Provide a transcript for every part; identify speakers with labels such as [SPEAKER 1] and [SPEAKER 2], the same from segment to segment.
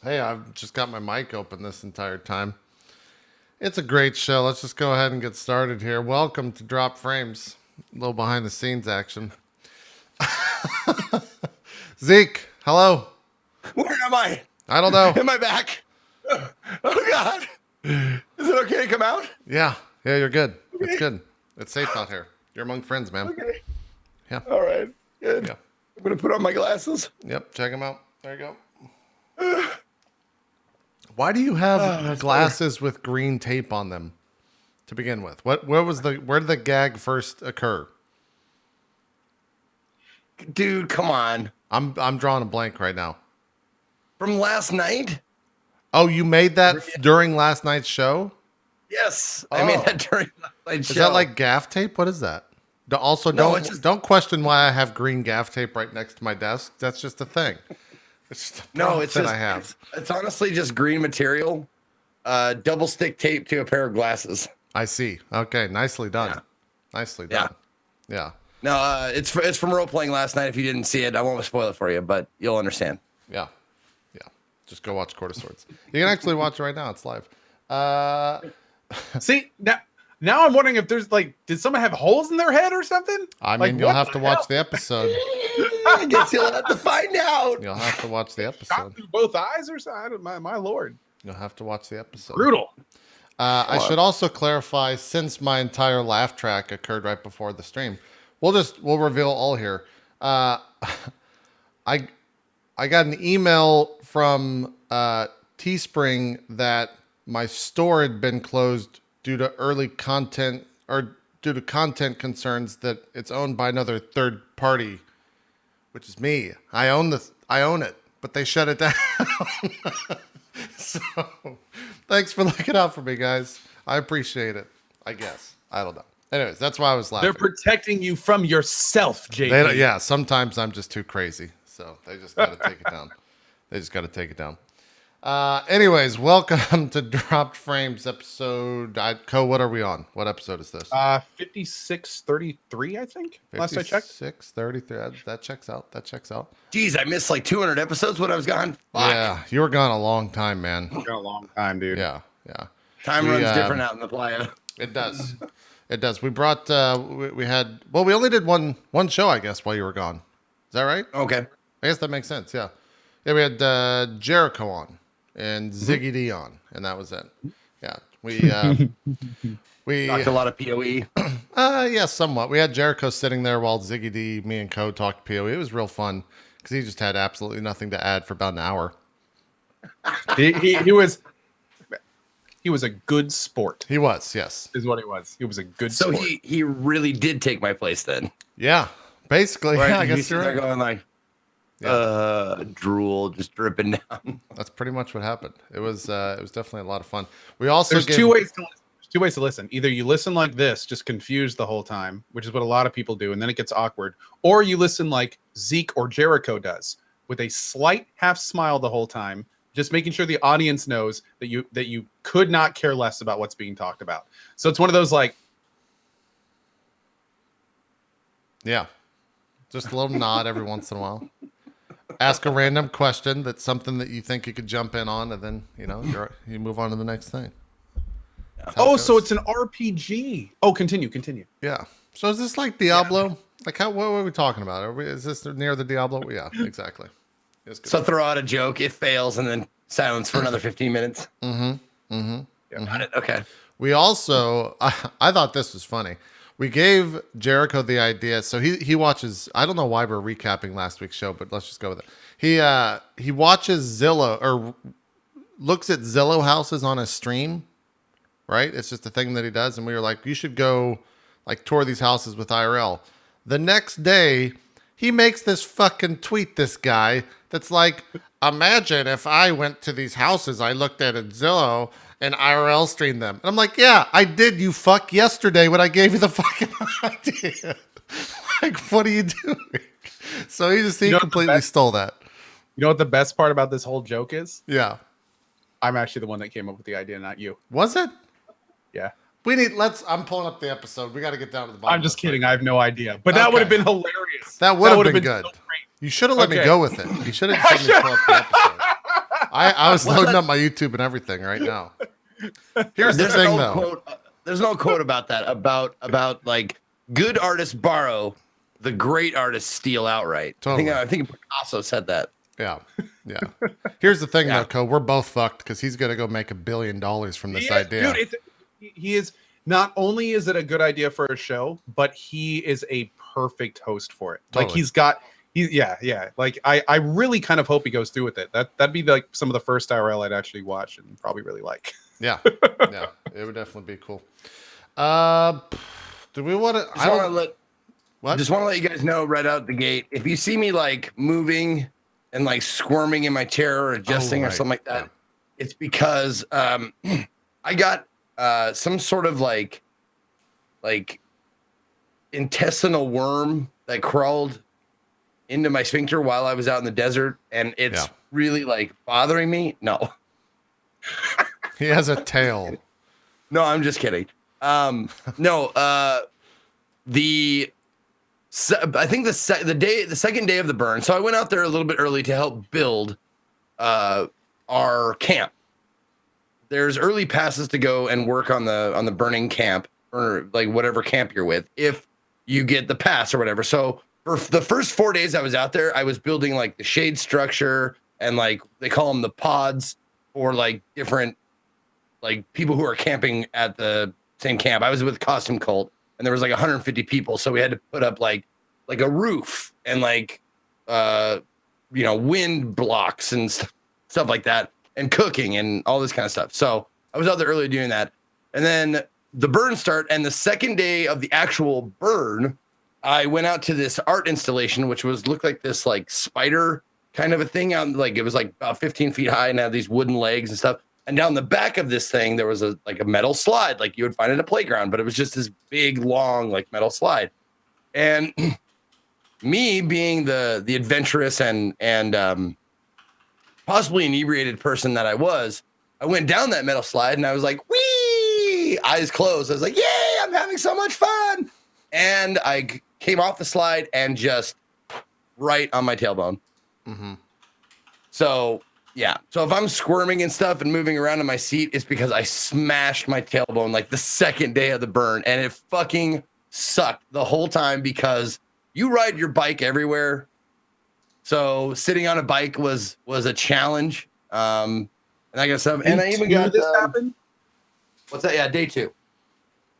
[SPEAKER 1] Hey, I've just got my mic open this entire time. It's a great show. Let's just go ahead and get started here. Welcome to Drop Frames. A little behind the scenes action. Zeke, hello.
[SPEAKER 2] Where am I?
[SPEAKER 1] I don't know.
[SPEAKER 2] Am I back? Oh, God. Is it okay to come out?
[SPEAKER 1] Yeah, you're good.
[SPEAKER 2] Okay.
[SPEAKER 1] It's good. It's safe out here. You're among friends, man.
[SPEAKER 2] Okay.
[SPEAKER 1] Yeah.
[SPEAKER 2] All right. Good.
[SPEAKER 1] Yeah.
[SPEAKER 2] I'm going to put on my glasses.
[SPEAKER 1] Yep, check them out. There you go. Why do you have glasses with green tape on them to begin with? Where did the gag first occur?
[SPEAKER 2] Dude, come on.
[SPEAKER 1] I'm drawing a blank right now.
[SPEAKER 2] From last night?
[SPEAKER 1] Oh, you made that during last night's show?
[SPEAKER 2] Yes. I made that during last night's show.
[SPEAKER 1] Is that like gaff tape? What is that? Also, don't question why I have green gaff tape right next to my desk. That's just a thing. It's just a I have.
[SPEAKER 2] It's honestly just green material, double stick tape to a pair of glasses.
[SPEAKER 1] I see. Okay, nicely done.
[SPEAKER 2] Yeah.
[SPEAKER 1] Nicely done. Yeah.
[SPEAKER 2] No, it's from role playing last night. If you didn't see it, I won't spoil it for you, but you'll understand.
[SPEAKER 1] Yeah. Just go watch Court of Swords. You can actually watch it right now. It's live.
[SPEAKER 3] See, now I'm wondering if there's did someone have holes in their head or something?
[SPEAKER 1] I mean, you'll have to watch the episode.
[SPEAKER 2] I guess you'll have to find out.
[SPEAKER 1] You'll have to watch the
[SPEAKER 3] Shot
[SPEAKER 1] episode.
[SPEAKER 3] through both eyes or something? My lord.
[SPEAKER 1] You'll have to watch the episode.
[SPEAKER 3] Brutal.
[SPEAKER 1] I should also clarify, since my entire laugh track occurred right before the stream, we'll reveal all here. I got an email from Teespring that my store had been closed due to content concerns that it's owned by another third party, which is me. I own it, but they shut it down. So thanks for looking out for me, guys. I appreciate it. I guess. I don't know. Anyways, that's why I was laughing.
[SPEAKER 3] They're protecting you from yourself, JP.
[SPEAKER 1] Yeah, sometimes I'm just too crazy. So they just got to take it down. Anyways, welcome to Dropped Frames episode. What are we on? What episode is this?
[SPEAKER 3] 5633, I think. Last I checked.
[SPEAKER 1] 5633. That checks out.
[SPEAKER 2] Jeez, I missed like 200 episodes when I was gone. Fuck.
[SPEAKER 1] Yeah, you were gone a long time, man.
[SPEAKER 3] It's been a long time, dude.
[SPEAKER 1] Yeah.
[SPEAKER 2] Time runs different out in the playa.
[SPEAKER 1] It does. It does. We brought. We only did one show, I guess, while you were gone. Is that right?
[SPEAKER 2] Okay.
[SPEAKER 1] I guess that makes sense. Yeah. We had Jericho on and Ziggy D on, and that was it. Yeah. We
[SPEAKER 2] talked a lot of PoE.
[SPEAKER 1] Yeah, somewhat. We had Jericho sitting there while Ziggy D, me, and Co talked PoE. It was real fun because he just had absolutely nothing to add for about an hour.
[SPEAKER 3] He was a good sport.
[SPEAKER 1] He was, yes.
[SPEAKER 3] Is what he was. He was a good sport.
[SPEAKER 2] So he really did take my place then.
[SPEAKER 1] Yeah. Basically,
[SPEAKER 2] right?
[SPEAKER 1] Yeah, I guess you're right.
[SPEAKER 2] Going like, drool just dripping down.
[SPEAKER 1] That's pretty much what happened. It was definitely a lot of fun. We also
[SPEAKER 3] There's two ways to listen. Either you listen like this, just confused the whole time, which is what a lot of people do, and then it gets awkward, or you listen like Zeke or Jericho does, with a slight half smile the whole time, just making sure the audience knows that you could not care less about what's being talked about. So it's one of those
[SPEAKER 1] yeah, just a little nod every once in a while. Ask a random question that's something that you think you could jump in on, and then you move on to the next thing.
[SPEAKER 3] Oh, so it's an RPG. Oh, continue.
[SPEAKER 1] Yeah. So is this like Diablo? Yeah. Like what are we talking about? Is this near the Diablo? Yeah, exactly.
[SPEAKER 2] So throw out a joke, it fails, and then silence for another 15 minutes.
[SPEAKER 3] Yeah,
[SPEAKER 2] got it. Okay.
[SPEAKER 1] We also, I thought this was funny. We gave Jericho the idea. So he watches, I don't know why we're recapping last week's show, but let's just go with it. He watches Zillow, or looks at Zillow houses on a stream, right? It's just a thing that he does. And we were like, you should go tour these houses with IRL. The next day, he makes this fucking tweet, this guy, that's like, imagine if I went to these houses I looked at Zillow and IRL streamed them. And I'm like, yeah, I did, you fuck, yesterday when I gave you the fucking idea. What are you doing? So he completely stole that.
[SPEAKER 3] You know what the best part about this whole joke is?
[SPEAKER 1] Yeah.
[SPEAKER 3] I'm actually the one that came up with the idea, not you.
[SPEAKER 1] Was it?
[SPEAKER 3] Yeah.
[SPEAKER 1] I'm pulling up the episode. We got to get down to the bottom.
[SPEAKER 3] I'm just kidding. I have no idea. But that would have been hilarious.
[SPEAKER 1] That would have been good. So you should have let me go with it. You should have let me pull up the episode. I was
[SPEAKER 2] What's
[SPEAKER 1] loading
[SPEAKER 2] that?
[SPEAKER 1] up my YouTube and everything right now. Here's the
[SPEAKER 2] There's
[SPEAKER 1] thing,
[SPEAKER 2] an
[SPEAKER 1] though.
[SPEAKER 2] old quote. There's an old quote about that. About like good artists borrow, the great artists steal outright.
[SPEAKER 1] Totally.
[SPEAKER 2] I think Picasso said that.
[SPEAKER 1] Yeah, yeah. Here's the thing,
[SPEAKER 2] Yeah.
[SPEAKER 1] though, Co. We're both fucked because he's gonna go make $1 billion from this idea.
[SPEAKER 3] Dude, he is not only is it a good idea for a show, but he is a perfect host for it.
[SPEAKER 1] Totally.
[SPEAKER 3] Like yeah. Like I really kind of hope he goes through with it. That'd be like some of the first IRL I'd actually watch and probably really like.
[SPEAKER 1] Yeah, yeah. It would definitely be cool. Do we want to? I don't. What?
[SPEAKER 2] Just want to let you guys know right out the gate. If you see me like moving and like squirming in my chair or adjusting or something like that, it's because I got some sort of like intestinal worm that crawled into my sphincter while I was out in the desert, and it's really like bothering me. No.
[SPEAKER 1] He has a tail.
[SPEAKER 2] No, I'm just kidding. I think the second day of the burn. So I went out there a little bit early to help build our camp. There's early passes to go and work on the burning camp, or like whatever camp you're with, if you get the pass or whatever. So for the first 4 days I was out there, I was building like the shade structure and like they call them the pods for like different like people who are camping at the same camp. I was with Costume Cult and there was like 150 people. So we had to put up like a roof and like, wind blocks and stuff like that and cooking and all this kind of stuff. So I was out there early doing that. And then the burn start, and the second day of the actual burn, I went out to this art installation, which looked like this like spider kind of a thing out, like it was like about 15 feet high and had these wooden legs and stuff. And down the back of this thing, there was a metal slide like you would find at a playground, but it was just this big, long, like metal slide. And me being the adventurous and possibly inebriated person that I went down that metal slide and I was like, wee, eyes closed. I was like, yay, I'm having so much fun. And I came off the slide and just right on my tailbone.
[SPEAKER 1] Mm-hmm.
[SPEAKER 2] So yeah. So if I'm squirming and stuff and moving around in my seat, it's because I smashed my tailbone like the second day of the burn, and it fucking sucked the whole time because you ride your bike everywhere. So sitting on a bike was a challenge. And that kind of stuff. And I even got
[SPEAKER 3] this happen.
[SPEAKER 2] What's that? Yeah, day 2.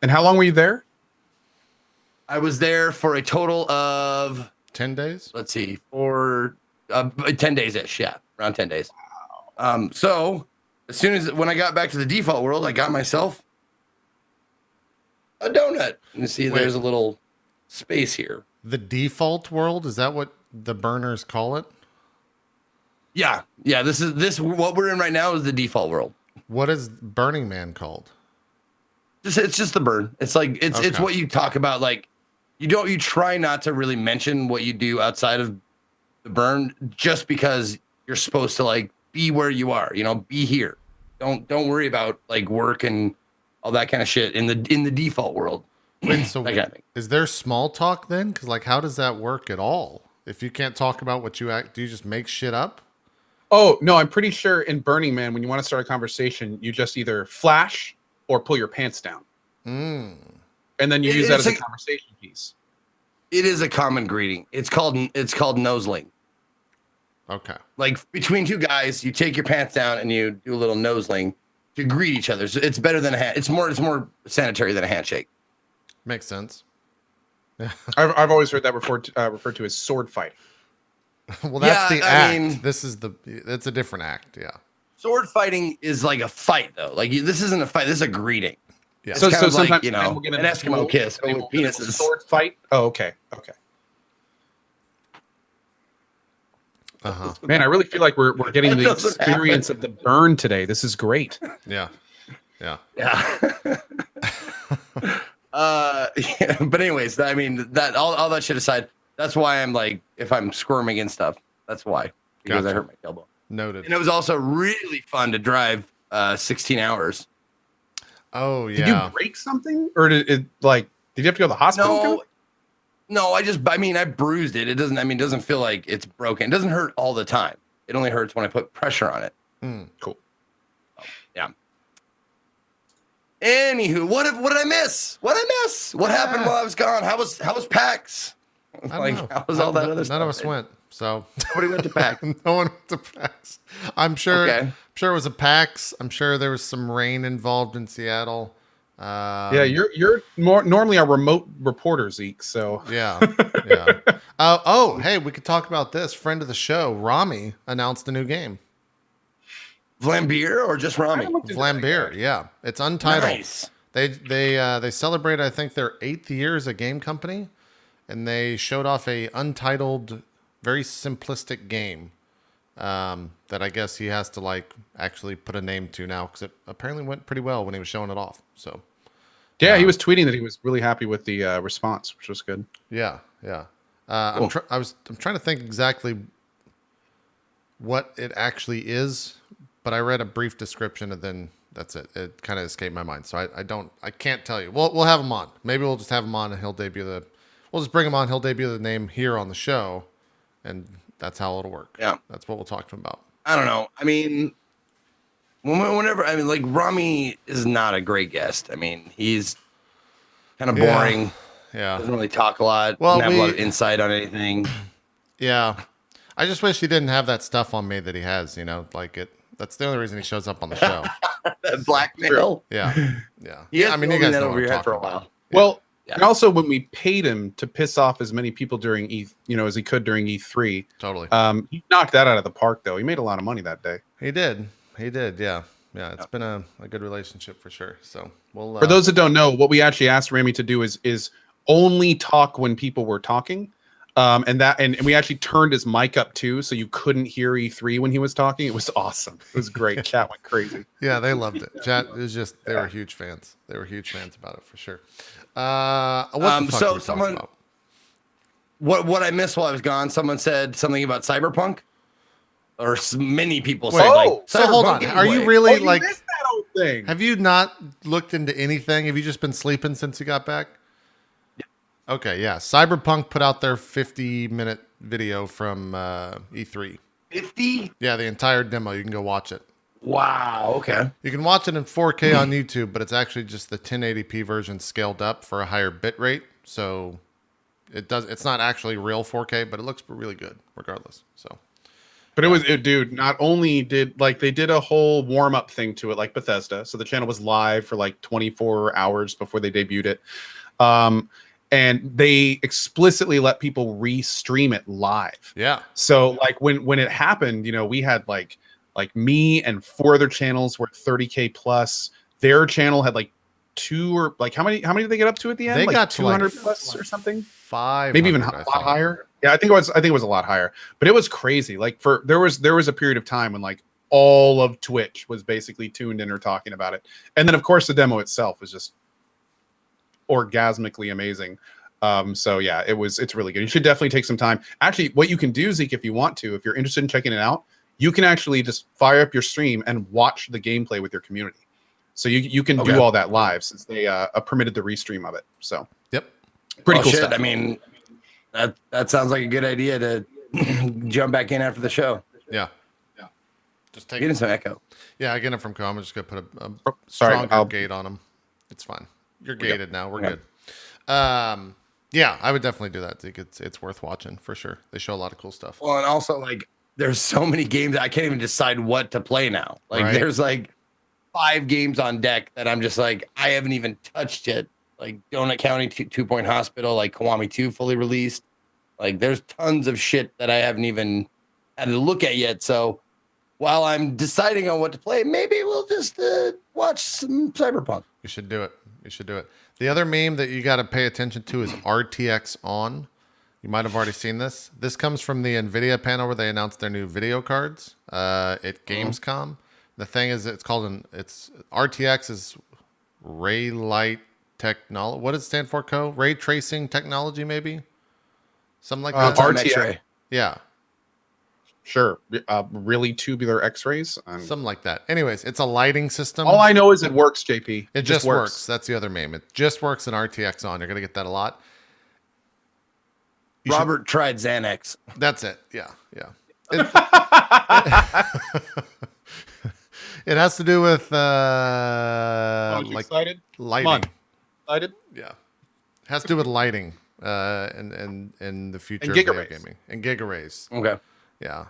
[SPEAKER 3] And how long were you there?
[SPEAKER 2] I was there for a total of
[SPEAKER 1] 10 days.
[SPEAKER 2] Let's see, for 10 days ish. Yeah, around 10 days. So as soon as when I got back to the default world, I got myself a donut. You see, there's a little space here.
[SPEAKER 1] The default world, is that what the burners call it?
[SPEAKER 2] Yeah. This what we're in right now is the default world.
[SPEAKER 1] What is Burning Man called?
[SPEAKER 2] It's just the burn. It's like it's what you talk about. Like you try not to really mention what you do outside of the burn, just because you're supposed to like be where you are. Be here. Don't worry about like work and all that kind of shit in the default world.
[SPEAKER 1] Wait, so is there small talk then? Because like, how does that work at all? If you can't talk about what you do you just make shit up?
[SPEAKER 3] Oh no, I'm pretty sure in Burning Man, when you want to start a conversation, you just either flash or pull your pants down, and then you use that as a conversation piece.
[SPEAKER 2] It is a common greeting. It's called noseling.
[SPEAKER 1] Okay.
[SPEAKER 2] Like between two guys, you take your pants down and you do a little noseling to greet each other. So it's better than a hand. It's more sanitary than a handshake.
[SPEAKER 1] Makes sense.
[SPEAKER 3] I've always heard that referred to as sword fighting.
[SPEAKER 1] Well, that's the act. It's a different act. Yeah.
[SPEAKER 2] Sword fighting is like a fight, though. Like this isn't a fight. This is a greeting.
[SPEAKER 1] Yeah.
[SPEAKER 2] So sometimes
[SPEAKER 3] like,
[SPEAKER 2] an Eskimo kiss, but with penises.
[SPEAKER 3] Sword fight. Oh, okay. Man, I really feel like we're getting the experience of the burn today. This is great.
[SPEAKER 1] Yeah.
[SPEAKER 2] But anyways, I mean that all that shit aside, that's why I'm like, if I'm squirming and stuff, that's why, because I hurt my elbow.
[SPEAKER 1] Noted.
[SPEAKER 2] And it was also really fun to drive 16 hours.
[SPEAKER 1] Oh yeah.
[SPEAKER 3] Did you break something, or did you have to go to the hospital?
[SPEAKER 2] No, I bruised it. It doesn't feel like it's broken. It doesn't hurt all the time. It only hurts when I put pressure on it.
[SPEAKER 3] Cool.
[SPEAKER 2] Yeah. Anywho, what did I miss? What happened while I was gone? How was PAX?
[SPEAKER 1] I don't know.
[SPEAKER 2] How was all that other stuff?
[SPEAKER 1] None of us went, so
[SPEAKER 2] Nobody went to PAX.
[SPEAKER 1] no one went to PAX. I'm sure.
[SPEAKER 2] Okay.
[SPEAKER 1] I'm sure it was a PAX. I'm sure there was some rain involved in Seattle.
[SPEAKER 3] Yeah, you're more normally a remote reporter, Zeke. So
[SPEAKER 1] Yeah. Hey, we could talk about this. Friend of the show, Rami, announced a new game.
[SPEAKER 2] Vlambeer or just Rami?
[SPEAKER 1] Vlambeer, yeah. It's Untitled.
[SPEAKER 2] Nice.
[SPEAKER 1] They celebrate, I think, their 8th year as a game company, and they showed off a Untitled, very simplistic game that I guess he has to like actually put a name to now because it apparently went pretty well when he was showing it off. So
[SPEAKER 3] yeah, he was tweeting that he was really happy with the response, which was good.
[SPEAKER 1] yeah.
[SPEAKER 2] Cool.
[SPEAKER 1] I'm trying to think exactly what it actually is, but I read a brief description and then that's it. It kind of escaped my mind, so I can't tell you. We'll have him on. Maybe we'll just have him on and we'll just bring him on. He'll debut the name here on the show, and that's how it'll work.
[SPEAKER 2] Yeah,
[SPEAKER 1] that's what we'll talk to him about.
[SPEAKER 2] I don't know. I mean, like Rami is not a great guest. I mean, he's kind of boring.
[SPEAKER 1] Yeah.
[SPEAKER 2] Doesn't really talk a lot.
[SPEAKER 1] Well,
[SPEAKER 2] doesn't have a lot of insight on anything.
[SPEAKER 1] Yeah. I just wish he didn't have that stuff on me that he has, like it. That's the only reason he shows up on the show.
[SPEAKER 2] Blackmail.
[SPEAKER 1] Yeah.
[SPEAKER 2] Yeah.
[SPEAKER 1] I mean, you guys know
[SPEAKER 2] that
[SPEAKER 1] what
[SPEAKER 2] over
[SPEAKER 1] I'm
[SPEAKER 2] your head
[SPEAKER 1] talking
[SPEAKER 2] for a
[SPEAKER 1] about.
[SPEAKER 2] while.
[SPEAKER 1] Yeah.
[SPEAKER 3] Well,
[SPEAKER 2] Yeah.
[SPEAKER 3] and also when we paid him to piss off as many people during as he could during E3.
[SPEAKER 1] Totally.
[SPEAKER 3] He knocked that out of the park, though. He made a lot of money that day.
[SPEAKER 1] He did. Yeah. It's been a good relationship for sure. So we'll.
[SPEAKER 3] For those that don't know, what we actually asked Rami to do is only talk when people were talking. And we actually turned his mic up too, so you couldn't hear E3 when he was talking. It was awesome. It was great. Chat went crazy.
[SPEAKER 1] Yeah, they loved it. Chat is just they were huge fans. They were huge fans about it for sure. What the fuck
[SPEAKER 2] so
[SPEAKER 1] were we
[SPEAKER 2] someone
[SPEAKER 1] talking about?
[SPEAKER 2] what I missed while I was gone, someone said something about Cyberpunk. Or many people
[SPEAKER 1] Wait,
[SPEAKER 2] say like
[SPEAKER 1] so hold on. Are you really
[SPEAKER 3] you missed that whole thing.
[SPEAKER 1] Have you not looked into anything? Have you just been sleeping since you got back? Okay, yeah. Cyberpunk put out their 50-minute video from E3.
[SPEAKER 2] 50?
[SPEAKER 1] Yeah, the entire demo. You can go watch it.
[SPEAKER 2] Wow. Okay.
[SPEAKER 1] You can watch it in 4K on YouTube, but it's actually just the 1080p version scaled up for a higher bit rate. So it's not actually real 4K, but it looks really good regardless. So.
[SPEAKER 3] But dude, not only did they did a whole warm up thing to it like Bethesda. So the channel was live for like 24 hours before they debuted it. And they explicitly let people re-stream it live.
[SPEAKER 1] Yeah.
[SPEAKER 3] So like when it happened, we had like me and 4 other channels were 30K plus. Their channel had like 2 or like how many did they get up to at the end?
[SPEAKER 1] They got
[SPEAKER 3] 200
[SPEAKER 1] to
[SPEAKER 3] plus or something.
[SPEAKER 1] 5,
[SPEAKER 3] maybe even a lot higher. Yeah, I think it was a lot higher. But it was crazy. Like there was a period of time when like all of Twitch was basically tuned in or talking about it. And then of course the demo itself was just orgasmically amazing. So yeah, it's really good. You should definitely take some time. Actually, what you can do, Zeke, if you want to, if you're interested in checking it out, you can actually just fire up your stream and watch the gameplay with your community. So you can do all that live since they permitted the restream of it. So
[SPEAKER 1] yep,
[SPEAKER 3] pretty cool stuff.
[SPEAKER 2] I mean, that sounds like a good idea to jump back in after the show.
[SPEAKER 1] Yeah. Just
[SPEAKER 2] Getting some echo.
[SPEAKER 1] Yeah, I get it from Com. I'm just gonna put a stronger gate on them. It's fine. You're gated now. We're good. Yeah, I would definitely do that. I think it's worth watching for sure. They show a lot of cool stuff.
[SPEAKER 2] Well, and also like there's so many games I can't even decide what to play now. Like there's like 5 games on deck that I'm just like I haven't even touched yet. Like Donut County 2 Point Hospital, like Kiwami 2 fully released. Like there's tons of shit that I haven't even had to look at yet. So while I'm deciding on what to play, maybe we'll just watch some Cyberpunk.
[SPEAKER 1] You should do it. The other meme that you got to pay attention to is RTX on. You might have already seen this. This comes from the NVIDIA panel where they announced their new video cards at Gamescom. The thing is, it's RTX is Ray Light Technology. What does it stand for, Co? Ray Tracing Technology, maybe? Something like that.
[SPEAKER 3] RTX.
[SPEAKER 1] Yeah.
[SPEAKER 3] Sure. Really tubular X-rays.
[SPEAKER 1] Something like that. Anyways, it's a lighting system.
[SPEAKER 3] All I know is it works, JP.
[SPEAKER 1] It just works. That's the other meme. It just works in RTX on. You're going to get that a lot.
[SPEAKER 2] Robert tried Xanax.
[SPEAKER 1] That's it. Yeah. It has to do with
[SPEAKER 3] excited? Come on.
[SPEAKER 1] lighting.
[SPEAKER 3] Excited?
[SPEAKER 1] Yeah, it has to do with lighting in the future of
[SPEAKER 3] giga
[SPEAKER 1] video
[SPEAKER 3] rays.
[SPEAKER 1] gaming and giga rays.
[SPEAKER 2] Okay.
[SPEAKER 1] Yeah.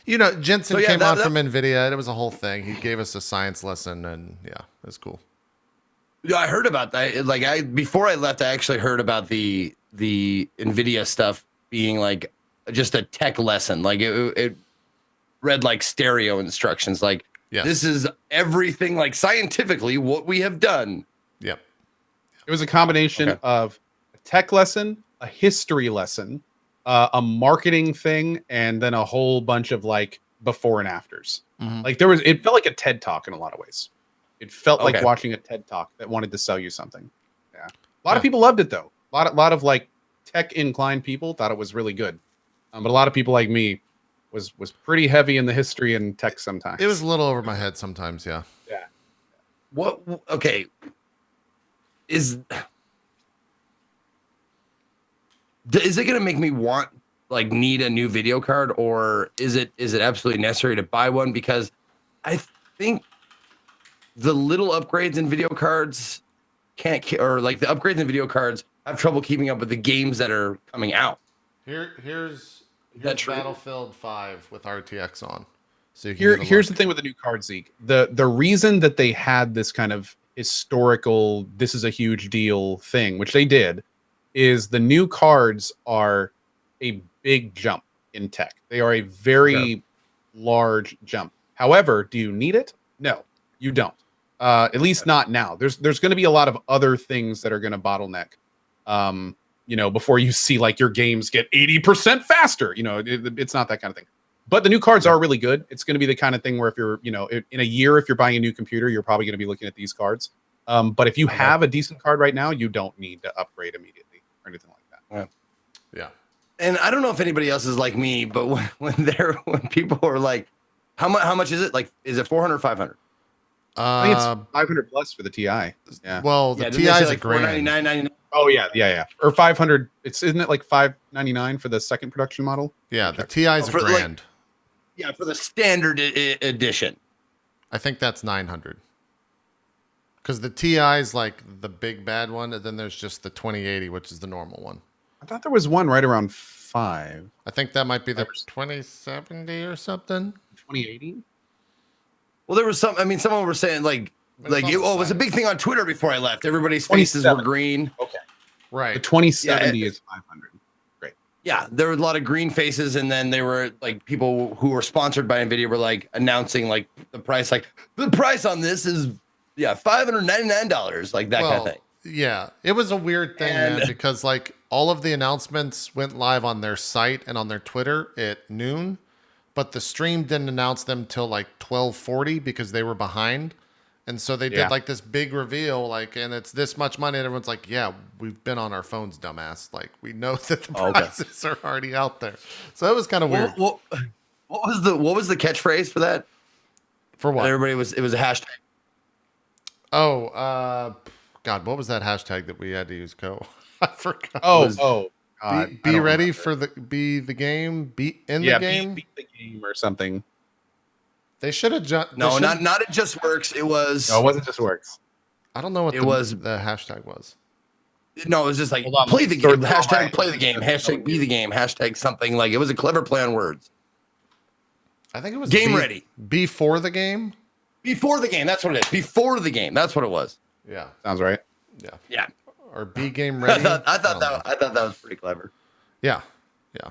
[SPEAKER 1] You know, Jensen
[SPEAKER 2] So, yeah,
[SPEAKER 1] came
[SPEAKER 2] that-
[SPEAKER 1] on
[SPEAKER 2] that-
[SPEAKER 1] from NVIDIA. It was a whole thing. He gave us a science lesson, and yeah, it was cool.
[SPEAKER 2] Yeah, I heard about that. Like before I left, I actually heard about the NVIDIA stuff being like just a tech lesson. Like it read like stereo instructions. Like
[SPEAKER 1] Yes.
[SPEAKER 2] this is everything like scientifically what we have done.
[SPEAKER 1] Yep.
[SPEAKER 3] It was a combination
[SPEAKER 2] Okay.
[SPEAKER 3] of a tech lesson, a history lesson, a marketing thing, and then a whole bunch of like before and afters.
[SPEAKER 1] Mhm.
[SPEAKER 3] Like it felt like a TED talk in a lot of ways. It felt like
[SPEAKER 2] Okay.
[SPEAKER 3] watching a TED talk that wanted to sell you something. Yeah. A lot
[SPEAKER 1] Yeah.
[SPEAKER 3] of people loved it though. A lot of like tech inclined people thought it was really good. But a lot of people like me was pretty heavy in the history and tech sometimes.
[SPEAKER 1] It was a little over my head sometimes. Yeah.
[SPEAKER 2] What? Okay. Is it going to make me need a new video card, or is it absolutely necessary to buy one? Because I think the little upgrades in video cards or like the upgrades in video cards have trouble keeping up with the games that are coming out.
[SPEAKER 1] Here's
[SPEAKER 2] that true?
[SPEAKER 1] Battlefield 5 with RTX on. So you can
[SPEAKER 3] Here's the thing with the new card, Zeke. The reason that they had this kind of historical, this is a huge deal thing, which they did, is the new cards are a big jump in tech. They are a very large jump. However, do you need it? No, you don't. At least not now. There's going to be a lot of other things that are going to bottleneck. Before you see like your games get 80% faster. It's not that kind of thing. But the new cards are really good. It's going to be the kind of thing where if you're, in a year, if you're buying a new computer, you're probably going to be looking at these cards. But if you have a decent card right now, you don't need to upgrade immediately or anything like that.
[SPEAKER 1] Yeah.
[SPEAKER 2] And I don't know if anybody else is like me, but when people are like, how much is it? Like, is it 400 or 500?
[SPEAKER 3] I think it's 500 plus for the TI. Yeah.
[SPEAKER 1] Well, the
[SPEAKER 2] didn't
[SPEAKER 1] TI
[SPEAKER 2] they say
[SPEAKER 1] is
[SPEAKER 2] like
[SPEAKER 1] a grand.
[SPEAKER 2] $499.99?
[SPEAKER 3] Oh yeah. Or 500. Isn't it like 599 for the second production model?
[SPEAKER 1] Yeah, the TI is a
[SPEAKER 2] for, like-
[SPEAKER 1] grand.
[SPEAKER 2] Yeah, for the standard edition.
[SPEAKER 1] I think that's 900. Because the TI is like the big bad one, and then there's just the 2080, which is the normal one.
[SPEAKER 3] I thought there was one right around 5.
[SPEAKER 1] I think that might be the 2070 or something.
[SPEAKER 3] 2080.
[SPEAKER 2] Well, there was someone were saying it was a big thing on Twitter before I left. Everybody's faces
[SPEAKER 3] 27.
[SPEAKER 2] were green.
[SPEAKER 3] Okay. The
[SPEAKER 1] Right.
[SPEAKER 3] 2070 is 500. Great.
[SPEAKER 2] Yeah, there were a lot of green faces, and then they were like people who were sponsored by NVIDIA were like announcing like the price, like the price on this is $599, like that kind of thing.
[SPEAKER 1] Yeah, it was a weird thing, man, because like all of the announcements went live on their site and on their Twitter at noon, but the stream didn't announce them till like 12:40 because they were behind. And so they did like this big reveal, and it's this much money, and everyone's like, "Yeah, we've been on our phones, dumbass. Like, we know that the prices are already out there." So it was kind of weird.
[SPEAKER 2] What was the catchphrase for that?
[SPEAKER 1] For what?
[SPEAKER 2] It was a hashtag.
[SPEAKER 1] Oh, God, what was that hashtag that we had to use? I forgot. Be ready for the game. Be in the game.
[SPEAKER 3] Beat the game or something.
[SPEAKER 1] They should have
[SPEAKER 2] No, not it just works. It was.
[SPEAKER 3] No, it wasn't just works.
[SPEAKER 1] I don't know what
[SPEAKER 2] it was.
[SPEAKER 1] The hashtag was.
[SPEAKER 2] No, it was just like
[SPEAKER 3] Hold on,
[SPEAKER 2] play the game. Hashtag play the
[SPEAKER 3] right.
[SPEAKER 2] game. Hashtag be the game. Hashtag something like it was a clever play on words.
[SPEAKER 1] I think it was
[SPEAKER 2] game ready.
[SPEAKER 1] Before the game.
[SPEAKER 2] Before the game. That's what it is. Before the game. That's what it was.
[SPEAKER 1] Yeah.
[SPEAKER 3] Sounds right.
[SPEAKER 1] Yeah.
[SPEAKER 2] Yeah.
[SPEAKER 1] Or be game ready.
[SPEAKER 2] I thought that was pretty clever.
[SPEAKER 1] Yeah. Yeah.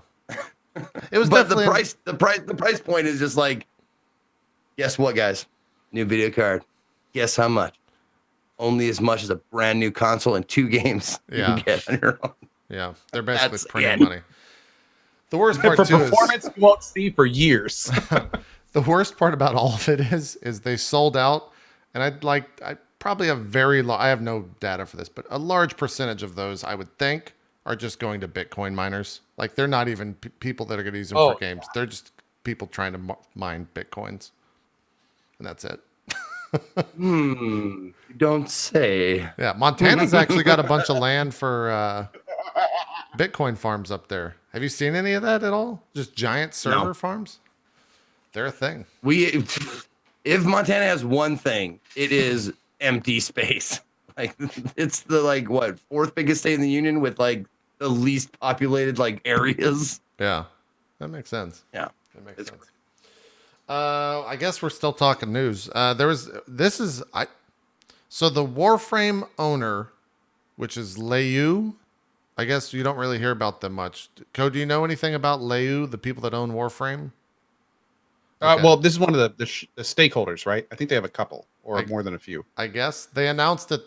[SPEAKER 1] It was
[SPEAKER 2] But
[SPEAKER 1] definitely
[SPEAKER 2] the price point is just like, guess what, guys? New video card. Guess how much? Only as much as a brand new console and 2 games you can get on your own.
[SPEAKER 1] Yeah. They're basically
[SPEAKER 2] That's
[SPEAKER 1] printing
[SPEAKER 2] it. money.
[SPEAKER 1] The worst part
[SPEAKER 3] For
[SPEAKER 1] too
[SPEAKER 3] performance, you won't see for years.
[SPEAKER 1] the worst part about all of it is they sold out, and I probably have I have no data for this, but a large percentage of those I would think are just going to Bitcoin miners. Like they're not even people that are going to use them for games. They're just people trying to mine Bitcoins, and that's it.
[SPEAKER 2] You don't say.
[SPEAKER 1] Yeah, Montana's actually got a bunch of land for Bitcoin farms up there. Have you seen any of that at all? Just giant server farms? They're a thing.
[SPEAKER 2] if Montana has one thing, it is empty space. Like it's the like what fourth biggest state in the union with like the least populated like areas.
[SPEAKER 1] Yeah, that makes sense.
[SPEAKER 2] Yeah,
[SPEAKER 1] That makes
[SPEAKER 2] it's
[SPEAKER 1] sense. I guess we're still talking news. So the Warframe owner, which is Leyu, I guess you don't really hear about them much. Code, do you know anything about Leyu, the people that own Warframe? Okay.
[SPEAKER 3] Well, this is one of the stakeholders, right? I think they have a couple or
[SPEAKER 1] I-
[SPEAKER 3] more than a few.
[SPEAKER 1] I guess they announced a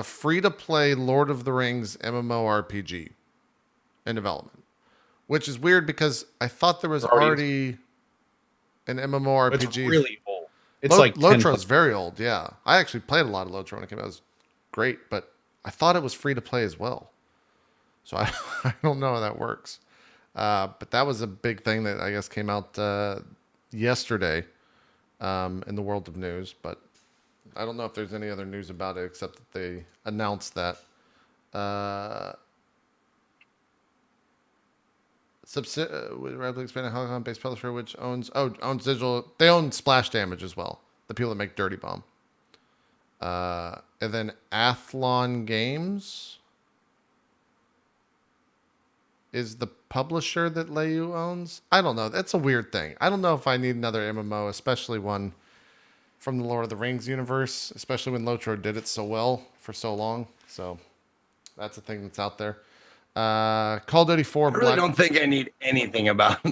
[SPEAKER 1] free-to-play Lord of the Rings MMORPG in development, which is weird because I thought there was already an MMORPG.
[SPEAKER 3] It's really old. It's like 10
[SPEAKER 1] Lotro's very old. Yeah, I actually played a lot of Lotro when it came out. It was great, but I thought it was free to play as well. So I don't know how that works. But that was a big thing that I guess came out yesterday in the world of news. But I don't know if there's any other news about it except that they announced that. Rapidly expanding Hong Kong-based publisher, which owns digital. They own Splash Damage as well. The people that make Dirty Bomb. And then Athlon Games is the publisher that Leyu owns. I don't know. That's a weird thing. I don't know if I need another MMO, especially one from the Lord of the Rings universe, especially when Lotro did it so well for so long. So that's a thing that's out there. Call of Duty 4.
[SPEAKER 2] I really don't think I need anything about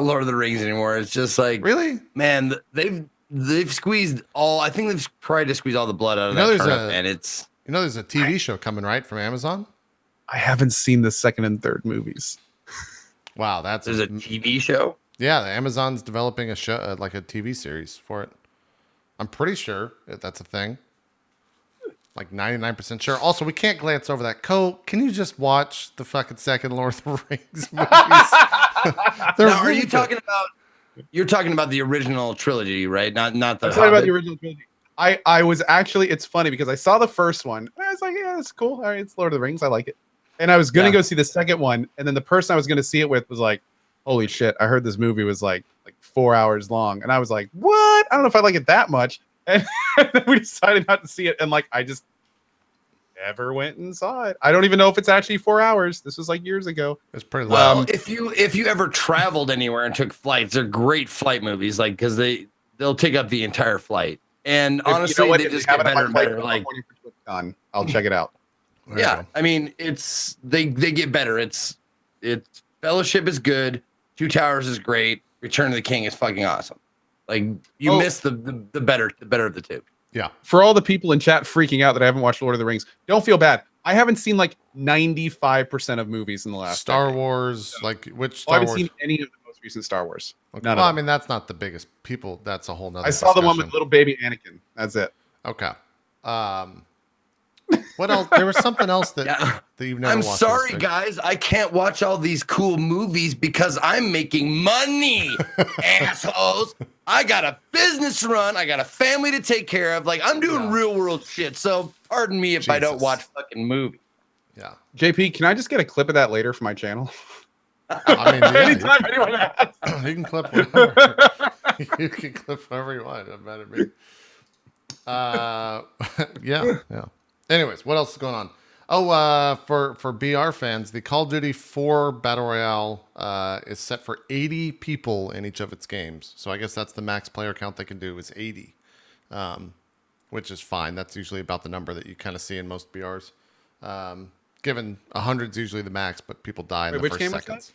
[SPEAKER 2] Lord of the Rings anymore. It's just like,
[SPEAKER 1] Really?
[SPEAKER 2] man, they've squeezed all. I think they've tried to squeeze all the blood out of that turnip, and it's
[SPEAKER 1] there's a TV show coming right from Amazon.
[SPEAKER 3] I haven't seen the second and third movies.
[SPEAKER 1] Wow,
[SPEAKER 2] there's a TV show.
[SPEAKER 1] Yeah, Amazon's developing a show, like a TV series for it. I'm pretty sure that's a thing. Like 99% sure. Also, we can't glance over that. Can you just watch the fucking second Lord of the Rings movies?
[SPEAKER 2] Now, are you talking about? You're talking about the original trilogy, right? Not the.
[SPEAKER 3] I'm talking about the original trilogy. I was actually. It's funny because I saw the first one and I was like, yeah, that's cool. All right, it's Lord of the Rings. I like it. And I was gonna go see the second one, and then the person I was gonna see it with was like, "Holy shit! I heard this movie was like 4 hours long," and I was like, "What? I don't know if I like it that much." And then we decided not to see it, and like I just never went and saw it. I don't even know if it's actually 4 hours. This was like years ago.
[SPEAKER 1] It's pretty
[SPEAKER 2] well.
[SPEAKER 1] long.
[SPEAKER 2] If you ever traveled anywhere and took flights, they're great flight movies, like because they'll take up the entire flight. And honestly, they just get better and better. Like,
[SPEAKER 3] I'll check it out.
[SPEAKER 2] Yeah, I mean, they get better. It's Fellowship is good. Two Towers is great. Return of the King is fucking awesome. Like you miss the better of the two.
[SPEAKER 1] Yeah.
[SPEAKER 3] For all the people in chat freaking out that I haven't watched Lord of the Rings, don't feel bad. I haven't seen like 95% of movies in the last
[SPEAKER 1] Star
[SPEAKER 3] decade.
[SPEAKER 1] Wars. Like which Star
[SPEAKER 3] I haven't
[SPEAKER 1] Wars?
[SPEAKER 3] seen any of the most recent Star Wars.
[SPEAKER 1] Okay. Well, I mean, that's not the biggest people. That's a whole nother.
[SPEAKER 3] I saw the one with
[SPEAKER 1] discussion.
[SPEAKER 3] little baby Anakin. That's it.
[SPEAKER 1] Okay. What else? There was something else that you've never
[SPEAKER 2] I'm
[SPEAKER 1] watched.
[SPEAKER 2] sorry, guys. I can't watch all these cool movies because I'm making money, assholes. I got a business to run. I got a family to take care of. Like, I'm doing real world shit. So pardon me if I don't watch fucking movies.
[SPEAKER 1] Yeah.
[SPEAKER 3] JP, can I just get a clip of that later for my channel?
[SPEAKER 1] I mean,
[SPEAKER 3] anytime anyone asks.
[SPEAKER 1] You can clip whatever. You can clip whatever you want. It doesn't matter to me. Yeah. Anyways, what else is going on? Oh, for BR fans, the Call of Duty 4 Battle Royale is set for 80 people in each of its games. So I guess that's the max player count they can do is 80, which is fine. That's usually about the number that you kind of see in most BRs. Given 100 is usually the max, but people die in the first seconds.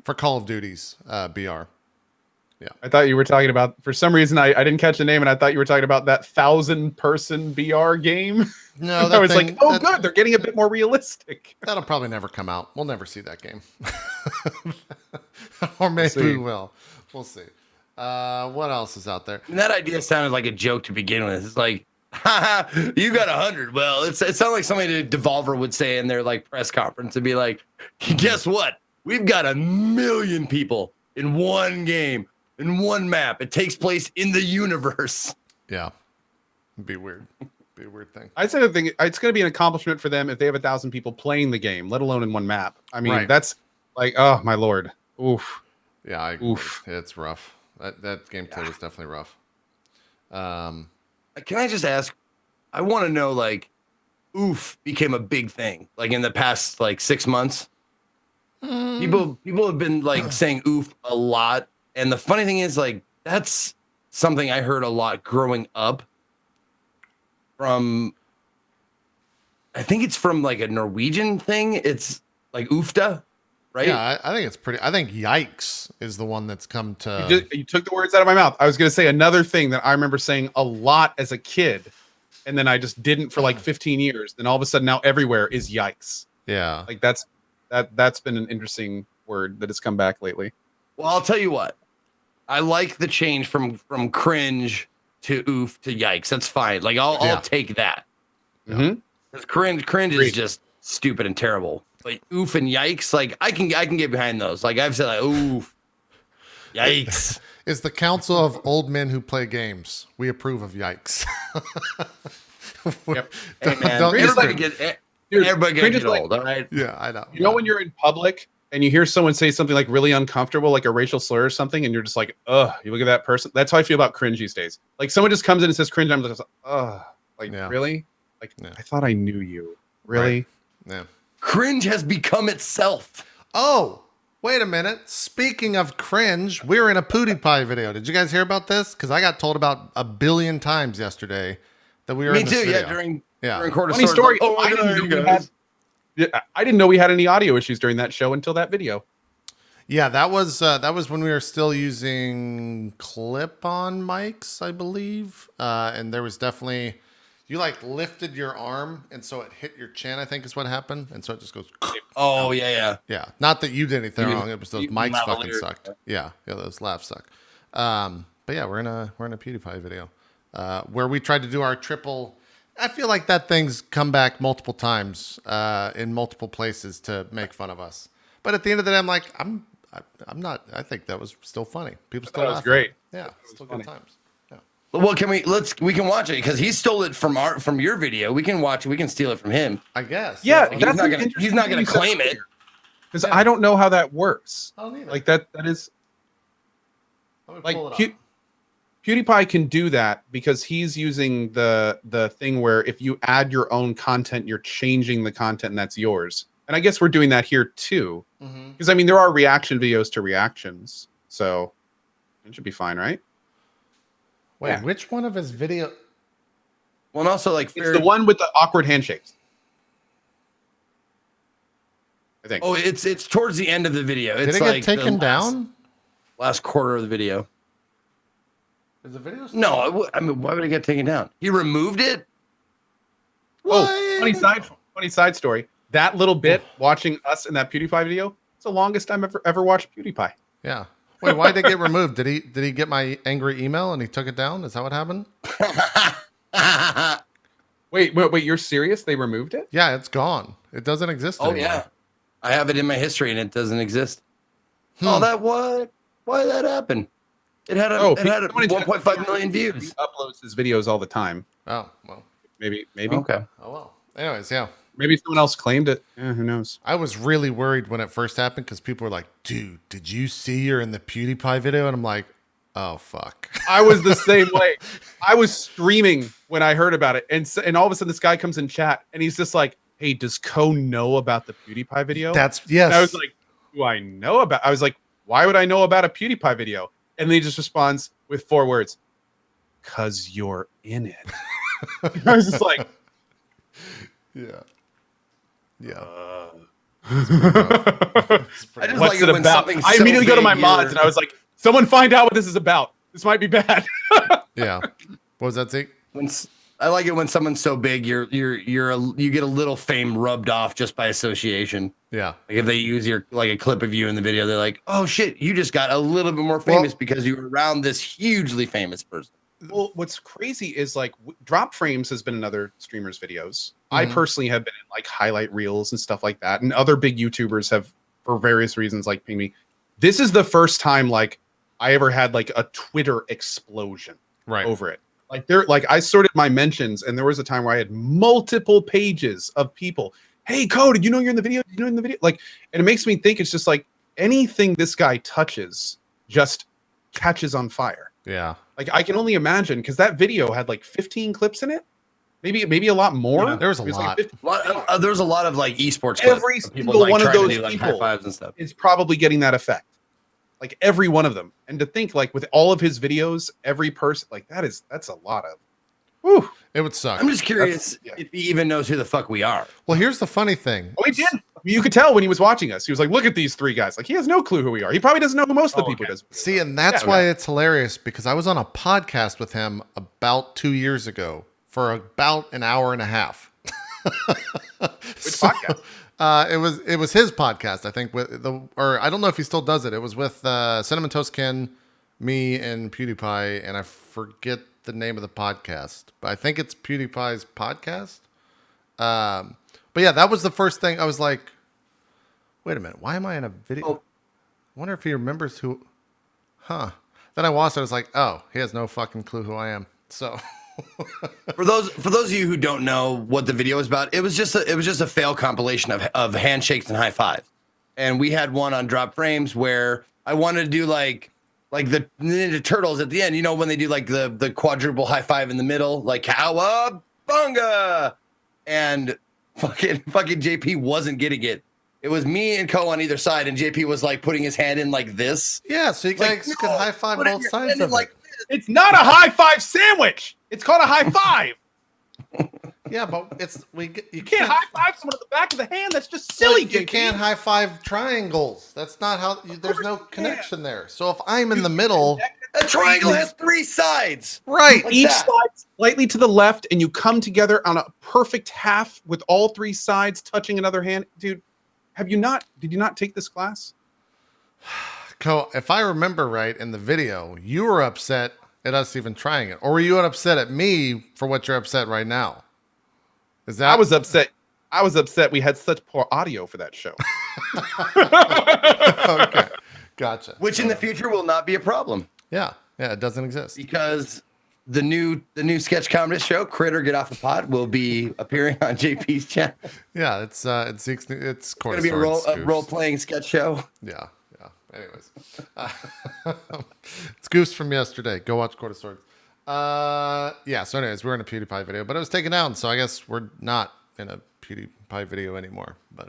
[SPEAKER 1] For Call of Duty's BR. Yeah.
[SPEAKER 3] I thought you were talking about, for some reason, I didn't catch the name, and I thought you were talking about that 1,000-person BR game.
[SPEAKER 1] No,
[SPEAKER 3] I was like, oh, good, they're getting a bit more realistic.
[SPEAKER 1] That'll probably never come out. We'll never see that game. Or maybe we will. We'll see. What else is out there?
[SPEAKER 2] And that idea sounded like a joke to begin with. It's like, haha, you got 100. Well, it sounds like something that Devolver would say in their like press conference and be like, guess what? We've got 1 million people in one game. In one map. It takes place in the universe.
[SPEAKER 1] Yeah. It'd be weird. Be a weird thing.
[SPEAKER 3] I'd say the thing, it's going to be an accomplishment for them if they have 1,000 people playing the game, let alone in one map. I mean, that's like, oh my Lord. Oof.
[SPEAKER 1] Yeah, I agree. It's rough. That gameplay was definitely rough.
[SPEAKER 2] Can I just ask? I want to know, like, oof became a big thing, like in the past like 6 months. People have been like saying oof a lot, and the funny thing is, like, that's something I heard a lot growing up from. I think it's from like a Norwegian thing. It's like oofta, right?
[SPEAKER 1] Yeah, I think it's pretty. I think yikes is the one that's come to.
[SPEAKER 3] You took the words out of my mouth. I was going to say another thing that I remember saying a lot as a kid, and then I just didn't for like 15 years. Then all of a sudden, now everywhere is yikes.
[SPEAKER 1] Yeah,
[SPEAKER 3] Like that's been an interesting word that has come back lately.
[SPEAKER 2] Well, I'll tell you what. I like the change from cringe to oof to yikes. That's fine. Like I'll take that.
[SPEAKER 3] Mm-hmm.
[SPEAKER 2] Because cringe is just stupid and terrible. But oof and yikes, like I can get behind those. Like I've said, like oof, yikes.
[SPEAKER 1] It's the council of old men who play games. We approve of yikes.
[SPEAKER 3] Yep.
[SPEAKER 2] Hey man,
[SPEAKER 1] Don't-
[SPEAKER 2] everybody get
[SPEAKER 3] cringe is
[SPEAKER 2] old. All right.
[SPEAKER 1] Yeah, I know.
[SPEAKER 3] You know when you're in public and you hear someone say something like really uncomfortable, like a racial slur or something, and you're just like, ugh, you look at that person. That's how I feel about cringe these days. Like someone just comes in and says cringe, and I'm just like, ugh, like really? Like I thought I knew you. Really?
[SPEAKER 1] Right. Yeah.
[SPEAKER 2] Cringe has become itself.
[SPEAKER 1] Oh, wait a minute. Speaking of cringe, we're in a PewDiePie video. Did you guys hear about this? Because I got told about 1 billion times yesterday that we were in this video.
[SPEAKER 2] Yeah, during
[SPEAKER 3] Funny
[SPEAKER 2] Quarter
[SPEAKER 3] story.
[SPEAKER 2] Oh,
[SPEAKER 3] I didn't know we had any audio issues during that show until that video.
[SPEAKER 1] Yeah, that was when we were still using clip-on mics, I believe. And there was definitely you like lifted your arm and so it hit your chin, I think is what happened. And so it just goes
[SPEAKER 2] Oh yeah.
[SPEAKER 1] Yeah. Not that you did anything wrong. It was those mics fucking
[SPEAKER 2] lavalier.
[SPEAKER 1] sucked. Yeah, those laughs suck. But yeah, we're in a PewDiePie video. Where we tried to do our triple. I feel like that thing's come back multiple times in multiple places to make fun of us. But at the end of the day, I'm like, I'm not. I think that was still funny. People still laugh.
[SPEAKER 3] That was great.
[SPEAKER 1] Yeah, still good times. Yeah.
[SPEAKER 2] Well, we can watch it because he stole it from your video. We can watch it. We can steal it from him.
[SPEAKER 1] I guess.
[SPEAKER 3] Yeah,
[SPEAKER 2] He's not gonna claim it
[SPEAKER 3] because I don't know how that works.
[SPEAKER 1] I don't either.
[SPEAKER 3] Like that is
[SPEAKER 1] Let me
[SPEAKER 3] like
[SPEAKER 1] pull it up.
[SPEAKER 3] PewDiePie can do that because he's using the thing where if you add your own content, you're changing the content and that's yours. And I guess we're doing that here too. Because I mean, there are reaction videos to reactions, so it should be fine, right?
[SPEAKER 1] Wait, which one of his video?
[SPEAKER 2] Well, and also like
[SPEAKER 3] It's the one with the awkward handshakes. I think.
[SPEAKER 2] Oh, it's towards the end of the video.
[SPEAKER 1] Did
[SPEAKER 2] It's
[SPEAKER 1] it get
[SPEAKER 2] like
[SPEAKER 1] taken down?
[SPEAKER 2] last quarter of the video.
[SPEAKER 1] Is the video?
[SPEAKER 2] No, I mean, why would it get taken down? He removed it.
[SPEAKER 3] Oh, funny side story. That little bit watching us in that PewDiePie video, it's the longest time ever watched PewDiePie.
[SPEAKER 1] Yeah. Wait, why did it get removed? Did he get my angry email and he took it down? Is that what happened?
[SPEAKER 3] Wait, you're serious? They removed it?
[SPEAKER 1] Yeah, it's gone. It doesn't exist
[SPEAKER 2] Oh
[SPEAKER 1] anymore.
[SPEAKER 2] yeah, I have it in my history and it doesn't exist. Oh, that what? Why did that happen? It had 1.5 million views.
[SPEAKER 3] He uploads his videos all the time.
[SPEAKER 1] Oh, well.
[SPEAKER 3] Maybe.
[SPEAKER 2] Okay.
[SPEAKER 1] Oh, well. Anyways, yeah.
[SPEAKER 3] Maybe someone else claimed it. Yeah, who knows?
[SPEAKER 1] I was really worried when it first happened because people were like, dude, did you see you're in the PewDiePie video? And I'm like, oh, fuck.
[SPEAKER 3] I was the same way. I was streaming when I heard about it. And all of a sudden this guy comes in chat and he's just like, hey, does Ko know about the PewDiePie video?
[SPEAKER 1] Yes.
[SPEAKER 3] And I was like, do I know about? I was like, why would I know about a PewDiePie video? And then he just responds with 4 words, "'Cause you're in it." I was just like,
[SPEAKER 1] Yeah. Yeah.
[SPEAKER 2] I just
[SPEAKER 3] What's
[SPEAKER 2] like
[SPEAKER 3] it
[SPEAKER 2] it when
[SPEAKER 3] about?
[SPEAKER 2] something's
[SPEAKER 3] I
[SPEAKER 2] so
[SPEAKER 3] immediately go to my
[SPEAKER 2] big,
[SPEAKER 3] mods and I was like, someone find out what this is about. This might be bad.
[SPEAKER 1] Yeah. What was that, Zeke?
[SPEAKER 2] I like it when someone's so big, you get a little fame rubbed off just by association.
[SPEAKER 1] Yeah.
[SPEAKER 2] Like if they use a clip of you in the video, they're like, "Oh shit, you just got a little bit more famous because you were around this hugely famous person."
[SPEAKER 3] Well, what's crazy is like drop frames has been in other streamers' videos. I personally have been in like highlight reels and stuff like that, and other big YouTubers have, for various reasons, like pinged me. This is the first time like I ever had like a Twitter explosion over it. Like I sorted my mentions, and there was a time where I had multiple pages of people. Hey, Ko, did you know you're in the video? Did you know you're in the video? Like, and it makes me think it's just like anything this guy touches just catches on fire.
[SPEAKER 1] Yeah.
[SPEAKER 3] Like I can only imagine because that video had like 15 clips in it, maybe a lot more.
[SPEAKER 2] Yeah,
[SPEAKER 1] there was a
[SPEAKER 3] It was
[SPEAKER 1] lot.
[SPEAKER 3] Like
[SPEAKER 2] There's a lot of like esports clips
[SPEAKER 3] every
[SPEAKER 2] of
[SPEAKER 3] single one of
[SPEAKER 2] trying to
[SPEAKER 3] those
[SPEAKER 2] do, like,
[SPEAKER 3] people
[SPEAKER 2] high fives and stuff.
[SPEAKER 3] is probably getting that effect. Like every one of them. And to think like with all of his videos, every person like that's a lot of. Whew.
[SPEAKER 1] It would suck.
[SPEAKER 2] I'm just curious if he even knows who the fuck we are.
[SPEAKER 1] Well, here's the funny thing.
[SPEAKER 3] Oh, he did. You could tell when he was watching us. He was like, "Look at these three guys." Like he has no clue who we are. He probably doesn't know who most of the people does.
[SPEAKER 1] See, and that's why it's hilarious because I was on a podcast with him about 2 years ago for about an hour and a half.
[SPEAKER 3] Which podcast?
[SPEAKER 1] It was his podcast, I think, or I don't know if he still does it. It was with Cinnamon Toast Ken, me, and PewDiePie, and I forget the name of the podcast, but I think it's PewDiePie's podcast. But yeah, that was the first thing I was like, wait a minute, why am I in a video?
[SPEAKER 2] Oh.
[SPEAKER 1] I wonder if he remembers who, Then I watched it, I was like, oh, he has no fucking clue who I am. So
[SPEAKER 2] for those of you who don't know what the video was about, it was just a fail compilation of handshakes and high fives. And we had one on Drop Frames where I wanted to do like the Ninja Turtles at the end, you know, when they do like the quadruple high five in the middle, like cowabunga, and fucking JP wasn't getting it. It was me and Co on either side, and JP was like putting his hand in like this.
[SPEAKER 1] yeah, so you guys could high five both sides of it.
[SPEAKER 3] It's not a high five sandwich. It's called a high five.
[SPEAKER 1] Yeah, but you
[SPEAKER 3] can't high five someone at the back of the hand. That's just silly.
[SPEAKER 1] You can't high five triangles. That's not how. There's no connection there. So if I'm in the middle,
[SPEAKER 2] a triangle has 3 sides.
[SPEAKER 1] right?
[SPEAKER 2] Like
[SPEAKER 3] Each
[SPEAKER 2] that.
[SPEAKER 3] side slightly to the left, and you come together on a perfect half with all 3 sides touching another hand. Dude, did you not take this class?
[SPEAKER 1] If I remember right in the video, you were upset at us even trying it, or were you upset at me for what you're upset right now? Is that
[SPEAKER 3] I was upset. I was upset we had such poor audio for that show.
[SPEAKER 1] okay? Gotcha.
[SPEAKER 2] Which in the future will not be a problem.
[SPEAKER 1] Yeah, it doesn't exist.
[SPEAKER 2] Because the new sketch comedy show, Critter Get Off the Pod, will be appearing on JP's channel.
[SPEAKER 1] Yeah, it's Zeke's. It's
[SPEAKER 2] going to be a role playing sketch show.
[SPEAKER 1] Yeah. Anyways, it's Goose from yesterday. Go watch Court of Swords. Yeah. So, anyways, we're in a PewDiePie video, but it was taken down, so I guess we're not in a PewDiePie video anymore. But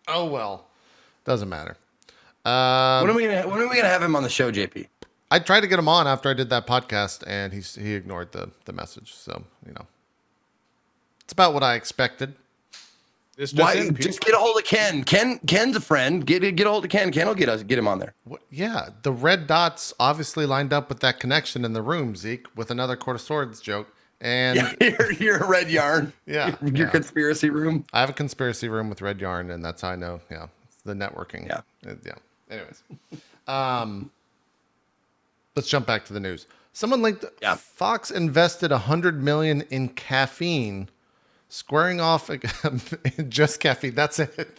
[SPEAKER 1] oh well, doesn't matter.
[SPEAKER 2] When are we gonna have him on the show, JP?
[SPEAKER 1] I tried to get him on after I did that podcast, and he ignored the message. So it's about what I expected.
[SPEAKER 2] Why? Just get a hold of Ken. Ken's a friend. Get a hold of Ken. Ken will get him on there.
[SPEAKER 1] Yeah, the red dots obviously lined up with that connection in the room, Zeke, with another Court of Swords joke. And
[SPEAKER 2] you're a red yarn.
[SPEAKER 1] Yeah,
[SPEAKER 2] your conspiracy room.
[SPEAKER 1] I have a conspiracy room with red yarn, and that's how I know. Yeah, it's the networking. Yeah. Anyways, let's jump back to the news. Someone linked.
[SPEAKER 2] Yeah.
[SPEAKER 1] Fox invested $100 million in caffeine. Squaring off just caffeine. That's it.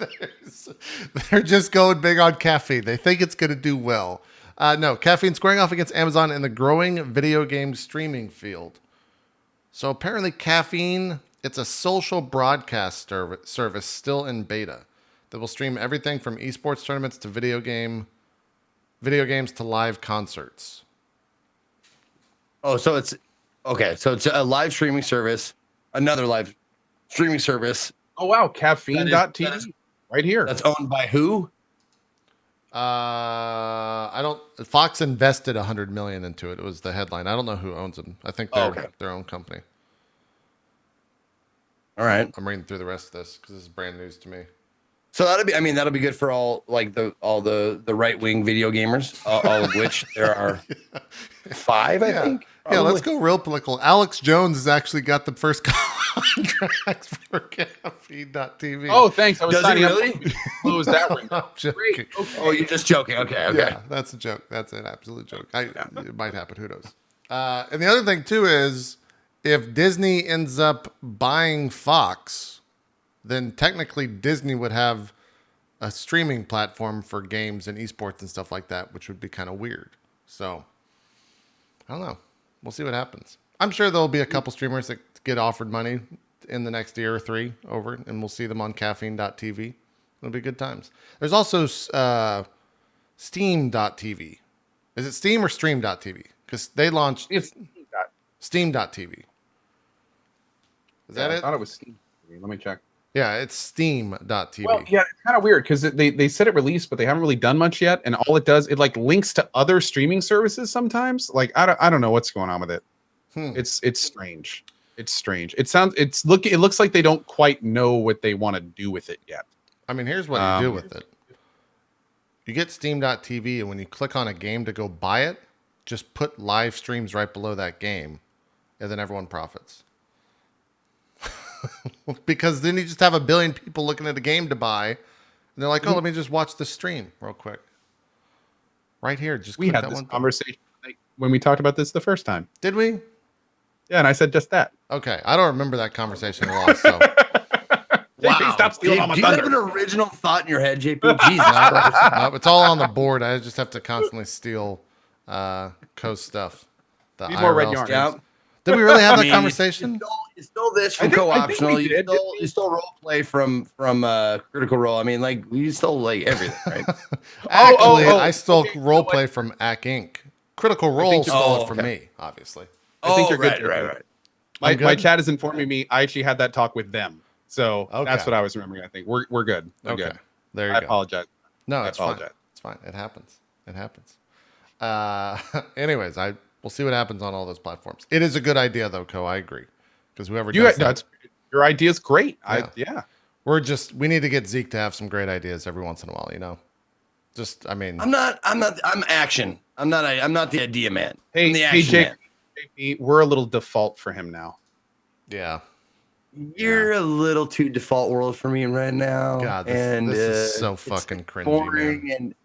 [SPEAKER 1] They're just going big on caffeine. They think it's going to do well. No, caffeine squaring off against Amazon in the growing video game streaming field. So apparently caffeine, it's a social broadcast service still in beta that will stream everything from esports tournaments to video games to live concerts.
[SPEAKER 2] Oh, so it's okay. So it's a live streaming service, another live streaming service.
[SPEAKER 3] Oh wow, caffeine.tv right here.
[SPEAKER 2] That's owned by who?
[SPEAKER 1] Fox invested $100 million into it. It was the headline. I don't know who owns them. I think they're their own company.
[SPEAKER 2] All right.
[SPEAKER 1] I'm reading through the rest of this because this is brand news to me.
[SPEAKER 2] So that'll be good for all the right-wing video gamers, all of which there are 5, I think.
[SPEAKER 1] Probably. Yeah, let's go real political. Alex Jones has actually got the first contract for caffeine.tv.
[SPEAKER 3] Oh, thanks. I was
[SPEAKER 2] Does
[SPEAKER 3] signing
[SPEAKER 2] he really?
[SPEAKER 3] up. Close that window.
[SPEAKER 1] I'm joking.
[SPEAKER 3] Great. Okay.
[SPEAKER 2] Oh, you're just joking. Okay.
[SPEAKER 1] Yeah, that's a joke. That's an absolute joke. It might happen. Who knows? And the other thing, too, is if Disney ends up buying Fox, then technically Disney would have a streaming platform for games and esports and stuff like that, which would be kind of weird. So, I don't know. We'll see what happens. I'm sure there'll be a couple streamers that get offered money in the next year or 3 over, and we'll see them on caffeine.tv. It'll be good times. There's also Steam.tv. Is it Steam or Stream.tv? because they launched
[SPEAKER 3] It's
[SPEAKER 1] Steam.tv. Is that
[SPEAKER 3] I
[SPEAKER 1] it?
[SPEAKER 3] thought it was Steam. Let me check.
[SPEAKER 1] Yeah, it's Steam.tv.
[SPEAKER 3] Well, yeah, it's kind of weird because they said it released, but they haven't really done much yet. And all it does, it like links to other streaming services sometimes. Like I don't know what's going on with it. It's strange. It's strange. It looks like they don't quite know what they want to do with it yet.
[SPEAKER 1] I mean, here's what you do with it. You get Steam.tv, and when you click on a game to go buy it, just put live streams right below that game, and then everyone profits. Because then you just have a billion people looking at a game to buy, and they're like, "Oh, let me just watch the stream real quick." Right here, just
[SPEAKER 3] We
[SPEAKER 1] click
[SPEAKER 3] had
[SPEAKER 1] that
[SPEAKER 3] this
[SPEAKER 1] one
[SPEAKER 3] conversation when we talked about this the first time.
[SPEAKER 1] Did we?
[SPEAKER 3] Yeah, and I said just that.
[SPEAKER 1] Okay, I don't remember that conversation at all. So
[SPEAKER 3] JP, stop stealing all my
[SPEAKER 2] Do you have
[SPEAKER 3] thunder.
[SPEAKER 2] an original thought in your head, JP? Jesus Christ.
[SPEAKER 1] it's all on the board. I just have to constantly steal Coast stuff. The
[SPEAKER 3] Need more red
[SPEAKER 1] IRL
[SPEAKER 3] yarn.
[SPEAKER 1] streams.
[SPEAKER 2] Yeah.
[SPEAKER 1] Did we really have that
[SPEAKER 2] You
[SPEAKER 1] conversation?
[SPEAKER 2] stole this from
[SPEAKER 3] I think
[SPEAKER 2] co-optional.
[SPEAKER 3] we did.
[SPEAKER 2] You stole role play from Critical Role. I mean, like you stole like everything, right?
[SPEAKER 1] Actually, I stole
[SPEAKER 3] okay,
[SPEAKER 1] role play from AC Inc. Critical Role stole it from
[SPEAKER 2] okay.
[SPEAKER 1] me, obviously.
[SPEAKER 3] I think you're good.
[SPEAKER 2] Right.
[SPEAKER 3] My
[SPEAKER 1] good?
[SPEAKER 3] chat is informing me I actually had that talk with them. So
[SPEAKER 1] Okay.
[SPEAKER 3] that's what I was remembering. I think we're good. We're
[SPEAKER 1] Okay,
[SPEAKER 3] good.
[SPEAKER 1] there you
[SPEAKER 3] I
[SPEAKER 1] go.
[SPEAKER 3] apologize.
[SPEAKER 1] No,
[SPEAKER 3] I
[SPEAKER 1] it's fine.
[SPEAKER 3] apologize.
[SPEAKER 1] It's fine. It happens. It happens. Anyways, we'll see what happens on all those platforms. It is a good idea, though, Co. I agree. Because whoever does that,
[SPEAKER 3] Your idea is great.
[SPEAKER 1] Yeah. we need to get Zeke to have some great ideas every once in a while, you know? I mean,
[SPEAKER 2] I'm action. I'm not the idea man.
[SPEAKER 3] Hey,
[SPEAKER 2] I'm the action man.
[SPEAKER 3] JP, we're a little default for him now.
[SPEAKER 1] yeah.
[SPEAKER 2] You're a little too default world for me right now.
[SPEAKER 1] God, this is so fucking cringy,
[SPEAKER 2] boring
[SPEAKER 1] man.
[SPEAKER 2] and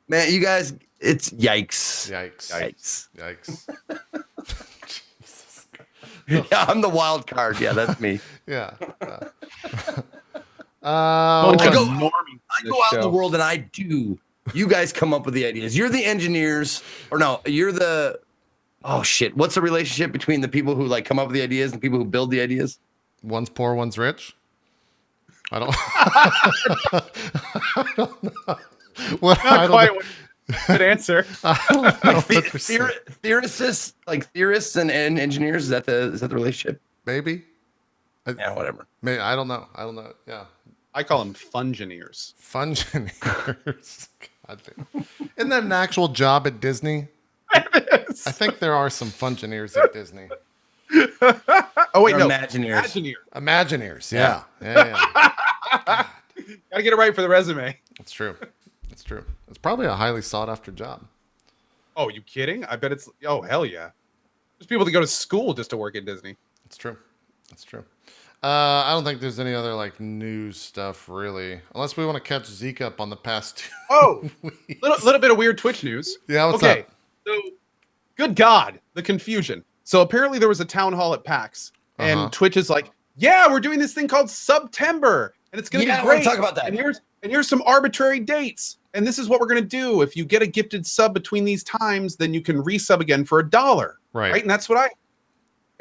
[SPEAKER 2] man, you guys, it's yikes.
[SPEAKER 1] Yikes. Jesus.
[SPEAKER 2] Yeah, I'm the wild card. Yeah, that's me.
[SPEAKER 1] Yeah.
[SPEAKER 2] I go out in the world and I do. You guys come up with the ideas. You're the engineers, or no, you're the. Oh shit! What's the relationship between the people who like come up with the ideas and the people who build the ideas?
[SPEAKER 1] One's poor, one's rich. I don't. I don't know.
[SPEAKER 3] Not quite. Good answer.
[SPEAKER 2] Theorists, like theorists and engineers. Is that the relationship?
[SPEAKER 1] Maybe.
[SPEAKER 2] Yeah, whatever.
[SPEAKER 1] Maybe I don't know. Yeah.
[SPEAKER 3] I call them fungineers.
[SPEAKER 1] Fungineers. God damn. Isn't that an actual job at Disney?
[SPEAKER 3] It is.
[SPEAKER 1] I think there are some fungineers at Disney.
[SPEAKER 3] Oh wait,
[SPEAKER 2] They're
[SPEAKER 3] no.
[SPEAKER 2] Imagineers.
[SPEAKER 1] Imagineers. Yeah.
[SPEAKER 3] Gotta get it right for the resume.
[SPEAKER 1] That's true. It's probably a highly sought after job.
[SPEAKER 3] Oh, you kidding? I bet it's. Oh, hell yeah. There's people that go to school just to work at Disney.
[SPEAKER 1] That's true. I don't think there's any other like news stuff really, unless we want to catch Zeke up on the past 2
[SPEAKER 3] Oh,
[SPEAKER 1] weeks.
[SPEAKER 3] little bit of weird Twitch news.
[SPEAKER 1] Yeah, what's up?
[SPEAKER 3] So, good God, the confusion. So apparently there was a town hall at PAX, and Twitch is like, yeah, we're doing this thing called September, and it's going to be
[SPEAKER 2] we're
[SPEAKER 3] great.
[SPEAKER 2] gonna talk about that.
[SPEAKER 3] And here's some arbitrary dates, and this is what we're going to do. If you get a gifted sub between these times, then you can resub again for $1. Right, and that's what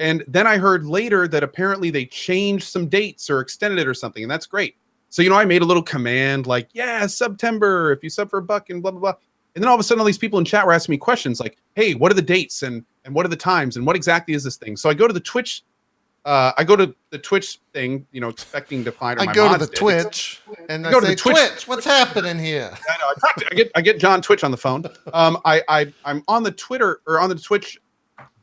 [SPEAKER 3] And then I heard later that apparently they changed some dates or extended it or something, and that's great. So, I made a little command like, yeah, September, if you sub for $1 and blah, blah, blah. And then all of a sudden, all these people in chat were asking me questions like, hey, what are the dates and what are the times and what exactly is this thing? So I go to the Twitch, thing, expecting to find.
[SPEAKER 1] I go to the Twitch and I say, Twitch, what's happening here?
[SPEAKER 3] I know. I get John Twitch on the phone. I'm on the Twitter or on the Twitch.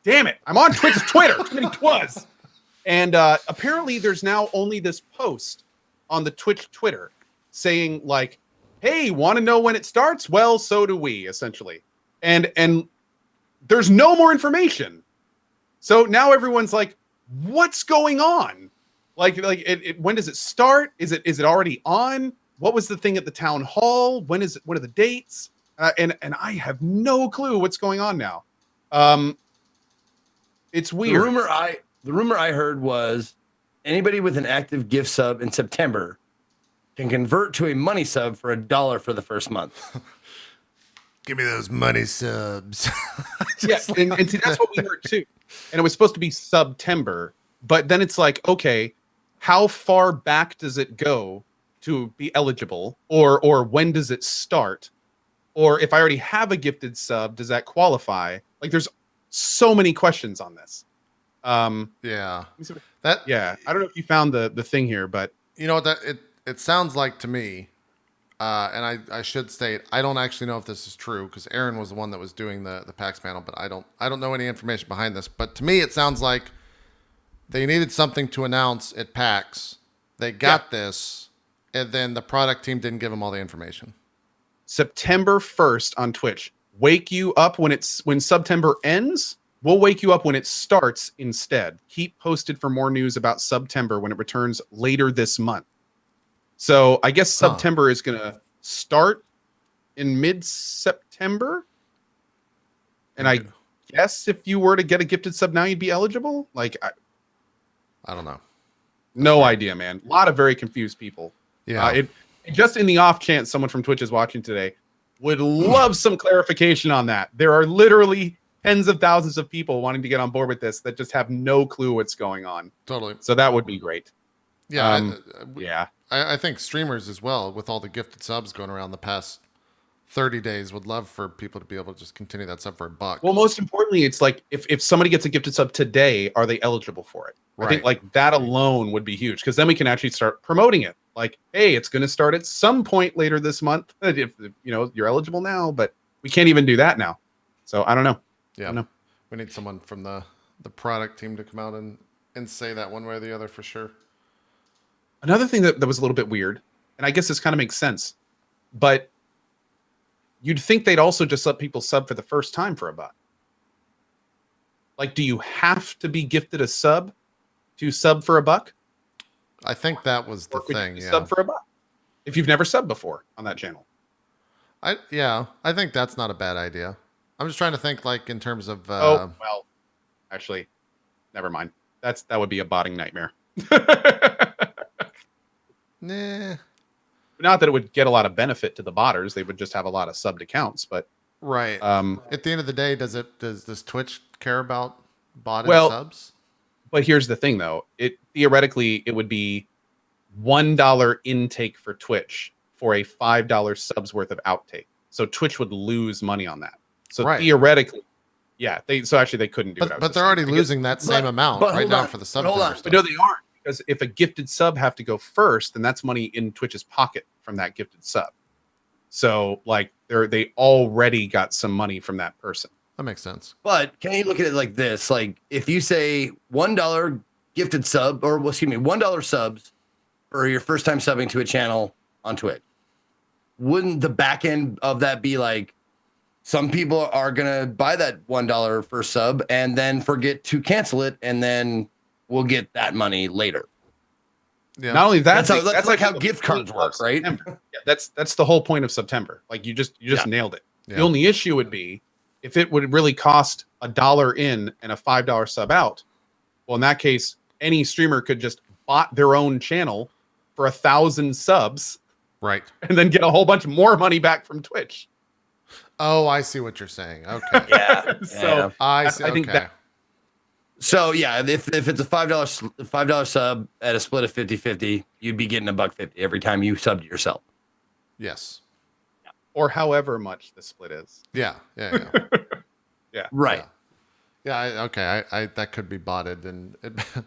[SPEAKER 3] Damn it! I'm on Twitch's Twitter. Too many twas. And apparently, there's now only this post on the Twitch Twitter saying like, hey, want to know when it starts? Well, so do we, essentially. And there's no more information. So now everyone's like, what's going on? Like when does it start? Is it already on? What was the thing at the town hall? What are the dates? And I have no clue what's going on now. It's weird.
[SPEAKER 2] The rumor I heard was anybody with an active gift sub in September can convert to a money sub for $1 for the first month.
[SPEAKER 1] Give me those money subs.
[SPEAKER 3] Yes, and see, that's what we heard too. And it was supposed to be September, but then it's like, okay, how far back does it go to be eligible, or when does it start, or if I already have a gifted sub, does that qualify? Like, there's so many questions on this.
[SPEAKER 1] Yeah.
[SPEAKER 3] Let me see what-
[SPEAKER 1] That
[SPEAKER 3] yeah, I don't know if you found the thing here, but
[SPEAKER 1] you know what that it sounds like to me. And I should state I don't actually know if this is true because Aaron was the one that was doing the PAX panel, but I don't know any information behind this. But to me, it sounds like they needed something to announce at PAX. They got this, and then the product team didn't give them all the information.
[SPEAKER 3] September 1st on Twitch. Wake you up when September ends. We'll wake you up when it starts instead. Keep posted for more news about September when it returns later this month. So I guess September is going to start in mid-September. And I guess if you were to get a gifted sub now, you'd be eligible. Like,
[SPEAKER 1] I don't know.
[SPEAKER 3] No idea, man. A lot of very confused people.
[SPEAKER 1] Yeah.
[SPEAKER 3] Just in the off chance someone from Twitch is watching today, would love some clarification on that. There are literally tens of thousands of people wanting to get on board with this that just have no clue what's going on.
[SPEAKER 1] Totally.
[SPEAKER 3] So that would be great.
[SPEAKER 1] Yeah.
[SPEAKER 3] Yeah.
[SPEAKER 1] I think streamers as well, with all the gifted subs going around the past 30 days, would love for people to be able to just continue that sub for $1.
[SPEAKER 3] Well, most importantly, it's like if somebody gets a gifted sub today, are they eligible for it?
[SPEAKER 1] Right.
[SPEAKER 3] I think like that alone would be huge because then we can actually start promoting it. Like, hey, it's going to start at some point later this month. If you know you're eligible now, but we can't even do that now. So I don't know.
[SPEAKER 1] Yeah.
[SPEAKER 3] I don't know.
[SPEAKER 1] We need someone from the product team to come out and say that one way or the other for sure.
[SPEAKER 3] Another thing that was a little bit weird, and I guess this kind of makes sense, but you'd think they'd also just let people sub for the first time for $1. Like, do you have to be gifted a sub to sub for $1?
[SPEAKER 1] I think that was the
[SPEAKER 3] Or could
[SPEAKER 1] thing.
[SPEAKER 3] you
[SPEAKER 1] Yeah.
[SPEAKER 3] sub for $1 if you've never subbed before on that channel.
[SPEAKER 1] I think that's not a bad idea. I'm just trying to think like in terms of
[SPEAKER 3] Well, actually, never mind. That would be a botting nightmare.
[SPEAKER 1] nah.
[SPEAKER 3] Not that it would get a lot of benefit to the botters; they would just have a lot of subbed accounts. But
[SPEAKER 1] Right. At the end of the day, does this Twitch care about botted subs?
[SPEAKER 3] But here's the thing, though. Theoretically it would be $1 intake for Twitch for a $5 subs worth of outtake. So Twitch would lose money on that. So theoretically, yeah. They couldn't do it.
[SPEAKER 1] But they're already losing that same amount right now for the sub.
[SPEAKER 3] But no, they aren't, because if a gifted sub have to go first, then that's money in Twitch's pocket from that gifted sub. So like they already got some money from that person.
[SPEAKER 1] That makes sense.
[SPEAKER 2] But can you look at it like this? Like if you say $1 gifted sub, or well, excuse me, $1 subs for your first time subbing to a channel on Twitch, wouldn't the back end of that be like some people are gonna buy that $1 first sub and then forget to cancel it, and then we'll get that money later?
[SPEAKER 3] Yeah. Not only that,
[SPEAKER 2] that's like how gift cards work, right?
[SPEAKER 3] Yeah, that's the whole point of September. Like you just nailed it. Yeah. The only issue would be if it would really cost $1 in and a $5 sub out. Well, in that case, any streamer could just bot their own channel for 1,000 subs,
[SPEAKER 1] right,
[SPEAKER 3] and then get a whole bunch more money back from Twitch.
[SPEAKER 1] Oh, I see what you're saying. Okay,
[SPEAKER 2] yeah.
[SPEAKER 1] So I see.
[SPEAKER 3] I think that.
[SPEAKER 2] So yeah, if it's a $5 sub at a split of 50-50, you'd be getting $1.50 every time you subbed yourself.
[SPEAKER 1] Yes.
[SPEAKER 3] Or however much the split is.
[SPEAKER 1] Yeah.
[SPEAKER 3] Yeah.
[SPEAKER 2] Right.
[SPEAKER 1] Yeah. Okay. I that could be botted, and that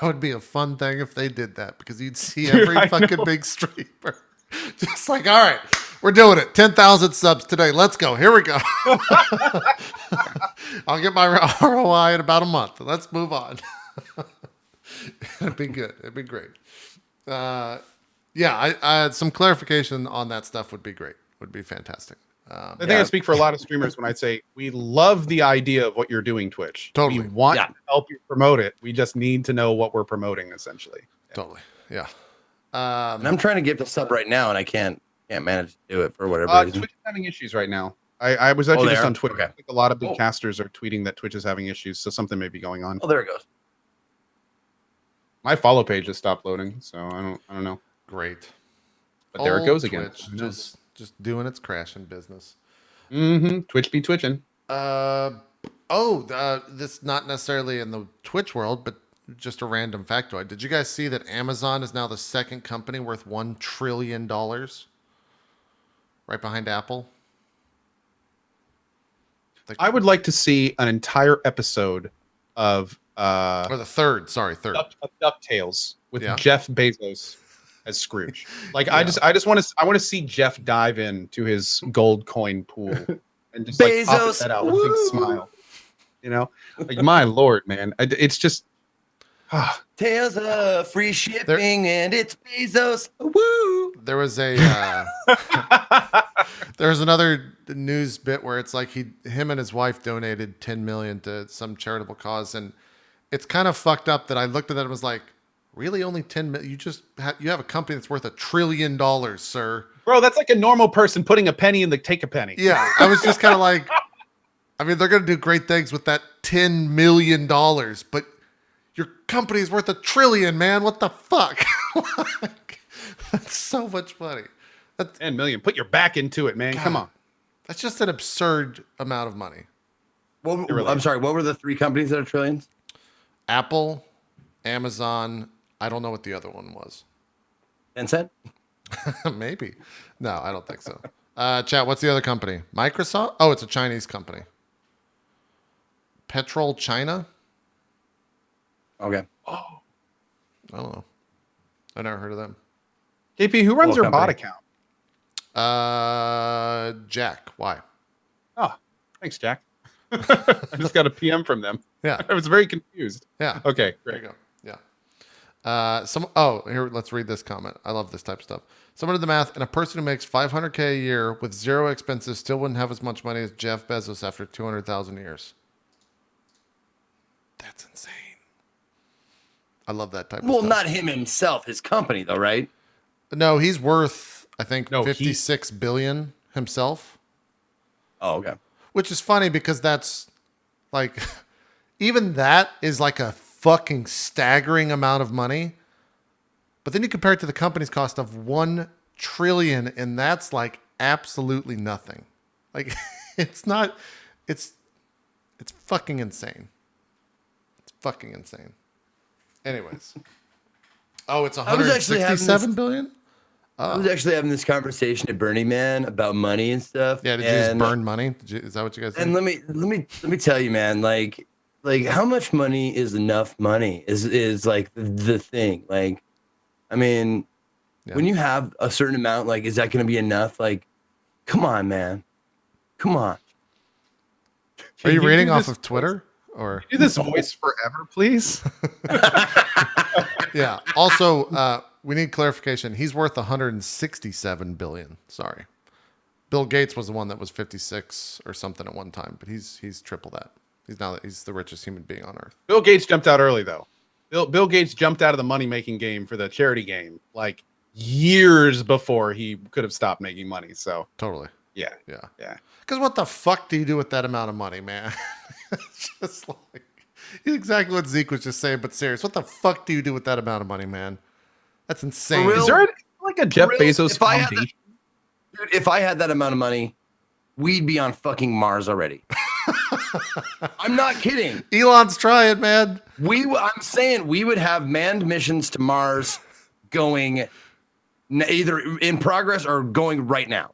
[SPEAKER 1] would be a fun thing if they did that, because you'd see every fucking big streamer just like, all right, we're doing it. 10,000 subs today. Let's go. Here we go. I'll get my ROI in about a month. Let's move on. It'd be good. It'd be great. Yeah, I some clarification on that stuff would be great. Would be fantastic.
[SPEAKER 3] I think I speak for a lot of streamers when I say we love the idea of what you're doing, Twitch.
[SPEAKER 1] Totally.
[SPEAKER 3] We want to help you promote it. We just need to know what we're promoting, essentially.
[SPEAKER 1] Totally. Yeah.
[SPEAKER 2] And I'm trying to get the sub right now, and I can't manage to do it for whatever reason.
[SPEAKER 3] Twitch is having issues right now. I was actually just on Twitter.
[SPEAKER 2] Okay.
[SPEAKER 3] I think a lot of big casters are tweeting that Twitch is having issues, so something may be going on.
[SPEAKER 2] Oh, there it goes.
[SPEAKER 3] My follow page just stopped loading, so I don't know.
[SPEAKER 1] Great.
[SPEAKER 3] But there it goes again.
[SPEAKER 1] Twitch, just doing its crashing business.
[SPEAKER 3] Twitch be twitching.
[SPEAKER 1] This not necessarily in the Twitch world, but just a random factoid. Did you guys see that Amazon is now the second company worth $1 trillion? Right behind Apple?
[SPEAKER 3] I would like to see an entire episode of
[SPEAKER 1] or the third. Sorry, third.
[SPEAKER 3] DuckTales with
[SPEAKER 1] Yeah.
[SPEAKER 3] Jeff Bezos as Scrooge. Like
[SPEAKER 1] Yeah.
[SPEAKER 3] I want to see Jeff dive into his gold coin pool and just like pop his
[SPEAKER 2] Bezos,
[SPEAKER 3] head out with a big smile. You know, like my lord, man, it's just.
[SPEAKER 2] Tales of free shipping and it's Bezos. Woo!
[SPEAKER 1] There was a there's another news bit where it's like him and his wife donated 10 million to some charitable cause, and it's kind of fucked up that I looked at that and was like, really, only 10 million? You have a company that's worth $1 trillion, sir.
[SPEAKER 3] Bro, that's like a normal person putting a penny in the take a penny.
[SPEAKER 1] Yeah, I was just kind of like, I mean, they're gonna do great things with that $10 million, but your company is worth $1 trillion, man. What the fuck? Like, that's so much money.
[SPEAKER 3] 10 million. Put your back into it, man.
[SPEAKER 1] God,
[SPEAKER 3] Come on.
[SPEAKER 1] That's just an absurd amount of money.
[SPEAKER 2] I'm sorry. What were the 3 companies that are trillions?
[SPEAKER 1] Apple, Amazon. I don't know what the other one was.
[SPEAKER 2] Tencent?
[SPEAKER 1] Maybe. No, I don't think so. Chat, what's the other company? Microsoft? Oh, it's a Chinese company. Petrol China?
[SPEAKER 2] Okay.
[SPEAKER 1] I don't know. I never heard of them.
[SPEAKER 3] KP, who runs
[SPEAKER 2] Cool
[SPEAKER 3] your bot
[SPEAKER 2] company.
[SPEAKER 3] account?
[SPEAKER 1] Jack. Why?
[SPEAKER 3] Oh, thanks, Jack. I just got a PM from them.
[SPEAKER 1] Yeah.
[SPEAKER 3] I was very confused.
[SPEAKER 1] Yeah.
[SPEAKER 3] Okay,
[SPEAKER 1] There you
[SPEAKER 3] great.
[SPEAKER 1] go. Yeah. Here, let's read this comment. I love this type of stuff. Someone did the math, and a person who makes $500K a year with 0 expenses still wouldn't have as much money as Jeff Bezos after 200,000 years. That's insane. I love that type of stuff.
[SPEAKER 2] Well, not him himself, his company, though, right?
[SPEAKER 1] No, he's worth, I think,
[SPEAKER 3] No,
[SPEAKER 1] 56 billion himself,
[SPEAKER 2] Oh, okay.
[SPEAKER 1] which is funny because that's like, even that is like a fucking staggering amount of money. But then you compare it to the company's cost of 1 trillion, and that's like absolutely nothing. Like, it's not, it's fucking insane. It's fucking insane. Anyways. Oh, it's
[SPEAKER 2] was actually having
[SPEAKER 1] 167 billion?
[SPEAKER 2] I was actually having this conversation at Burning Man about money and stuff.
[SPEAKER 1] Yeah, did you just burn money? Is that what you guys did?
[SPEAKER 2] And let me tell you, man, like how much money is enough money is like the thing. Like, I mean, when you have a certain amount, like, is that going to be enough? Like, come on, man. Come on.
[SPEAKER 1] Are you
[SPEAKER 3] Can
[SPEAKER 1] reading
[SPEAKER 3] do
[SPEAKER 1] off
[SPEAKER 3] this
[SPEAKER 1] of Twitter? Or
[SPEAKER 3] Do this voice forever, please.
[SPEAKER 1] yeah. Also, we need clarification. He's worth 167 billion. Sorry. Bill Gates was the one that was 56 or something at one time, but he's triple that. He's the richest human being on earth.
[SPEAKER 3] Bill Gates jumped out early, though. Bill Gates jumped out of the money-making game for the charity game like years before he could have stopped making money. So
[SPEAKER 1] Totally.
[SPEAKER 3] yeah.
[SPEAKER 1] Yeah. Because what the fuck do you do with that amount of money, man? It's just like exactly what Zeke was just saying, but serious. What the fuck do you do with that amount of money, man? That's insane.
[SPEAKER 2] real?
[SPEAKER 3] Is there like a Jeff
[SPEAKER 2] real,
[SPEAKER 3] Bezos
[SPEAKER 2] if I had
[SPEAKER 3] foundation?
[SPEAKER 2] Dude, if I had that amount of money, we'd be on fucking Mars already. I'm not kidding.
[SPEAKER 1] Elon's trying, man.
[SPEAKER 2] I'm saying we would have manned missions to Mars going either in progress or going right now.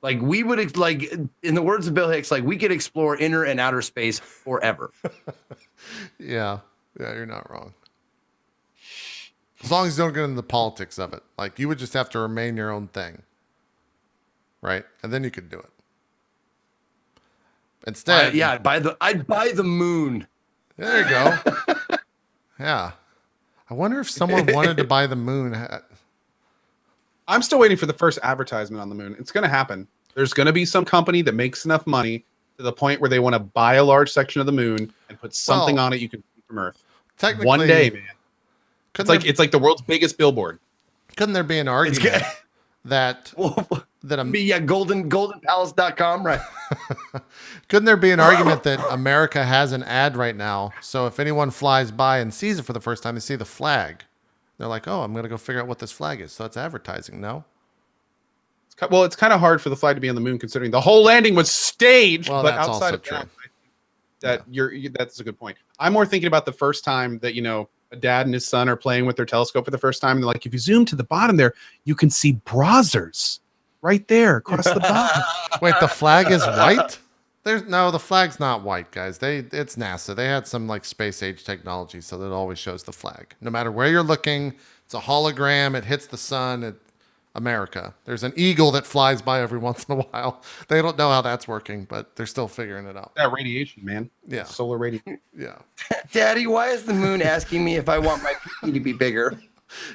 [SPEAKER 2] Like, we would, like, in the words of Bill Hicks, like, we could explore inner and outer space forever.
[SPEAKER 1] Yeah, you're not wrong. As long as you don't get into the politics of it. Like, you would just have to remain your own thing. Right? And then you could do it. Instead.
[SPEAKER 2] I'd buy the moon.
[SPEAKER 1] There you go. Yeah. I wonder if someone wanted to buy the moon.
[SPEAKER 3] I'm still waiting for the first advertisement on the moon. It's going to happen. There's going to be some company that makes enough money to the point where they want to buy a large section of the moon and put something on it you can see from Earth.
[SPEAKER 1] Technically,
[SPEAKER 3] One day, man. It's like the world's biggest billboard.
[SPEAKER 1] Couldn't there be an argument that
[SPEAKER 2] goldenpalace.com, right?
[SPEAKER 1] Couldn't there be an argument that America has an ad right now? So if anyone flies by and sees it for the first time, they see the flag. They're like, oh, I'm going to go figure out what this flag is. So that's advertising, no?
[SPEAKER 3] Well, it's kind of hard for the flag to be on the moon considering the whole landing was staged.
[SPEAKER 1] Well,
[SPEAKER 3] but
[SPEAKER 1] that's
[SPEAKER 3] outside
[SPEAKER 1] also
[SPEAKER 3] of
[SPEAKER 1] true.
[SPEAKER 3] That's a good point. I'm more thinking about the first time that, a dad and his son are playing with their telescope for the first time. And they're like, if you zoom to the bottom there, you can see Brazzers right there across the bottom.
[SPEAKER 1] Wait, the flag is white? The flag's not white, guys. It's NASA. They had some like space age technology, so that it always shows the flag. No matter where you're looking, it's a hologram. It hits the sun. America. There's an eagle that flies by every once in a while. They don't know how that's working, but they're still figuring it out.
[SPEAKER 3] That radiation, man.
[SPEAKER 1] Yeah.
[SPEAKER 3] Solar radiation.
[SPEAKER 1] Yeah.
[SPEAKER 2] Daddy, why is the moon asking me if I want my pee to be bigger?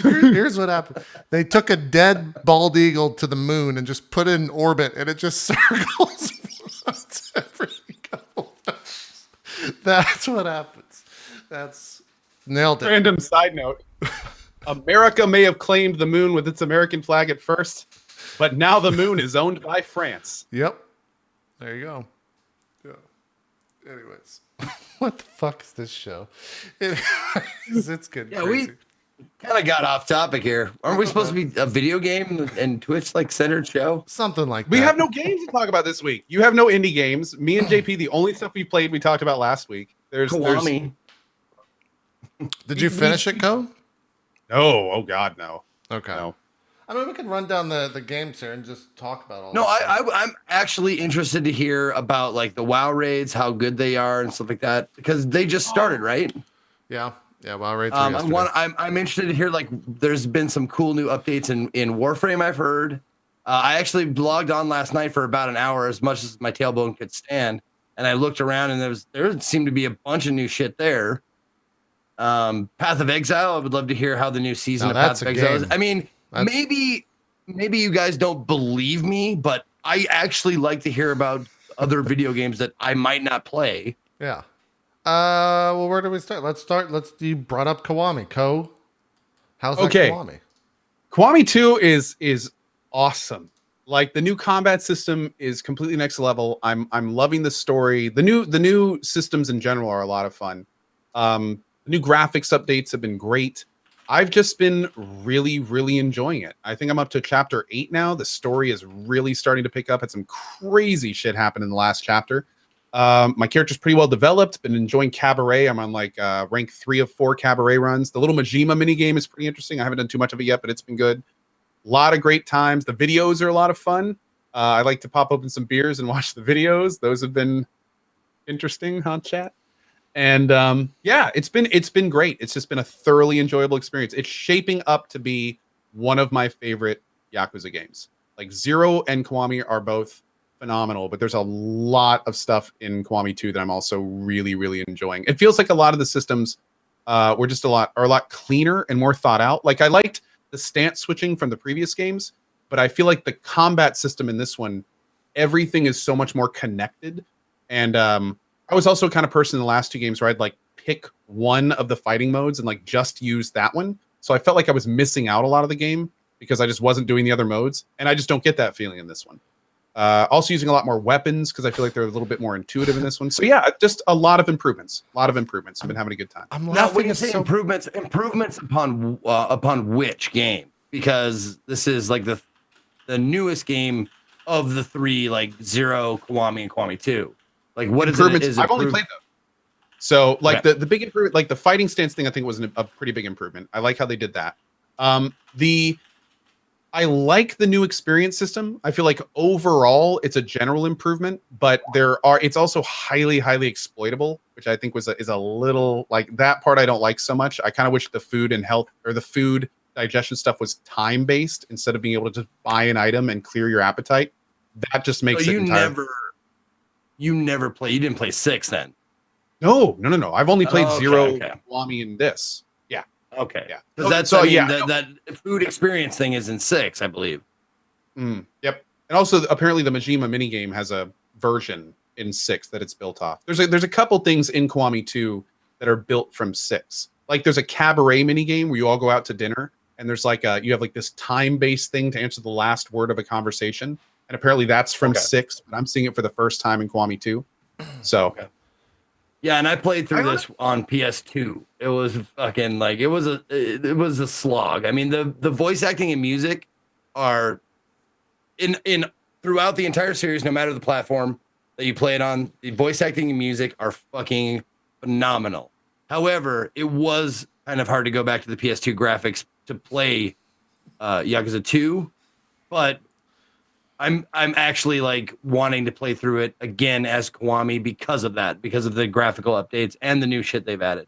[SPEAKER 1] Here's what happened. They took a dead bald eagle to the moon and just put it in orbit, and it just circles once every couple of years. That's what happens. That's nailed it.
[SPEAKER 3] Random side note. America may have claimed the moon with its American flag at first, but now the moon is owned by France.
[SPEAKER 1] Yep. There you go. Yeah. Anyways, what the fuck is this show? It's good.
[SPEAKER 2] Yeah,
[SPEAKER 1] crazy.
[SPEAKER 2] we kind of got off topic here. Aren't we supposed to be a video game and Twitch like centered show?
[SPEAKER 1] Something like that.
[SPEAKER 3] We have no games to talk about this week. You have no indie games. Me and JP, the only stuff we played, we talked about last week. There's
[SPEAKER 2] Kiwami.
[SPEAKER 1] Did you finish it, Co?
[SPEAKER 3] No, oh God, no.
[SPEAKER 1] Okay.
[SPEAKER 3] No.
[SPEAKER 1] I mean, we can run down the games here and just talk about all.
[SPEAKER 2] No,
[SPEAKER 1] this stuff.
[SPEAKER 2] I'm actually interested to hear about like the WoW raids, how good they are, and stuff like that, because they just started, right?
[SPEAKER 1] Yeah. WoW raids.
[SPEAKER 2] I'm interested to hear like there's been some cool new updates in Warframe. I've heard. I actually logged on last night for about an hour, as much as my tailbone could stand, and I looked around and there seemed to be a bunch of new shit there. Path of Exile. I would love to hear how the new season of Path of Exile is. I mean, maybe you guys don't believe me, but I actually like to hear about other video games that I might not play.
[SPEAKER 1] Yeah. Well, where do we start? You brought up Kiwami. How's that Kiwami?
[SPEAKER 3] Kiwami 2 is awesome. Like the new combat system is completely next level. I'm loving the story. The new systems in general are a lot of fun. The new graphics updates have been great. I've just been really, really enjoying it. I think I'm up to chapter 8 now. The story is really starting to pick up. Had some crazy shit happen in the last chapter. My character's pretty well developed. Been enjoying Cabaret. I'm on like rank 3 of 4 Cabaret runs. The little Majima mini game is pretty interesting. I haven't done too much of it yet, but it's been good. A lot of great times. The videos are a lot of fun. I like to pop open some beers and watch the videos. Those have been interesting, huh, chat? And yeah, it's been great. It's just been a thoroughly enjoyable experience. It's shaping up to be one of my favorite Yakuza games. Like Zero and Kiwami are both phenomenal, but there's a lot of stuff in Kiwami 2 that I'm also really, really enjoying. It feels like a lot of the systems are a lot cleaner and more thought out. Like I liked the stance switching from the previous games, but I feel like the combat system in this one, everything is so much more connected. And I was also a kind of person in the last 2 games where I'd like pick one of the fighting modes and like just use that one. So I felt like I was missing out a lot of the game because I just wasn't doing the other modes. And I just don't get that feeling in this one. Also using a lot more weapons because I feel like they're a little bit more intuitive in this one. So yeah, just a lot of improvements. I've been having a good time.
[SPEAKER 2] Now, when you say improvements upon which game? Because this is like the newest game of the 3, like Zero, Kiwami, and Kiwami 2. Like what is
[SPEAKER 3] I've only played those. So like the big improvement, like the fighting stance thing, I think was a pretty big improvement. I like how they did that. I like the new experience system. I feel like overall it's a general improvement, but it's also highly, highly exploitable, which I think is a little like that part I don't like so much. I kind of wish the food and health or the food digestion stuff was time based instead of being able to just buy an item and clear your appetite. That just makes it
[SPEAKER 2] You never play. You didn't play 6 then.
[SPEAKER 3] No. I've only played Zero, Kiwami, and this. Yeah.
[SPEAKER 2] Okay.
[SPEAKER 3] Yeah.
[SPEAKER 2] Because that food experience thing is in 6, I believe.
[SPEAKER 3] Yep. And also, apparently, the Majima minigame has a version in 6 that it's built off. There's a couple things in Kiwami 2 that are built from 6. Like there's a cabaret minigame where you all go out to dinner, and there's like you have like this time-based thing to answer the last word of a conversation. And apparently that's from 6, but I'm seeing it for the first time in Kiwami 2. So,
[SPEAKER 2] yeah, and I played through this on PS2. It was fucking like it was a slog. I mean, the voice acting and music are in throughout the entire series, no matter the platform that you play it on. The voice acting and music are fucking phenomenal. However, it was kind of hard to go back to the PS2 graphics to play Yakuza 2, but I'm actually like wanting to play through it again as Kiwami because of that, because of the graphical updates and the new shit they've added.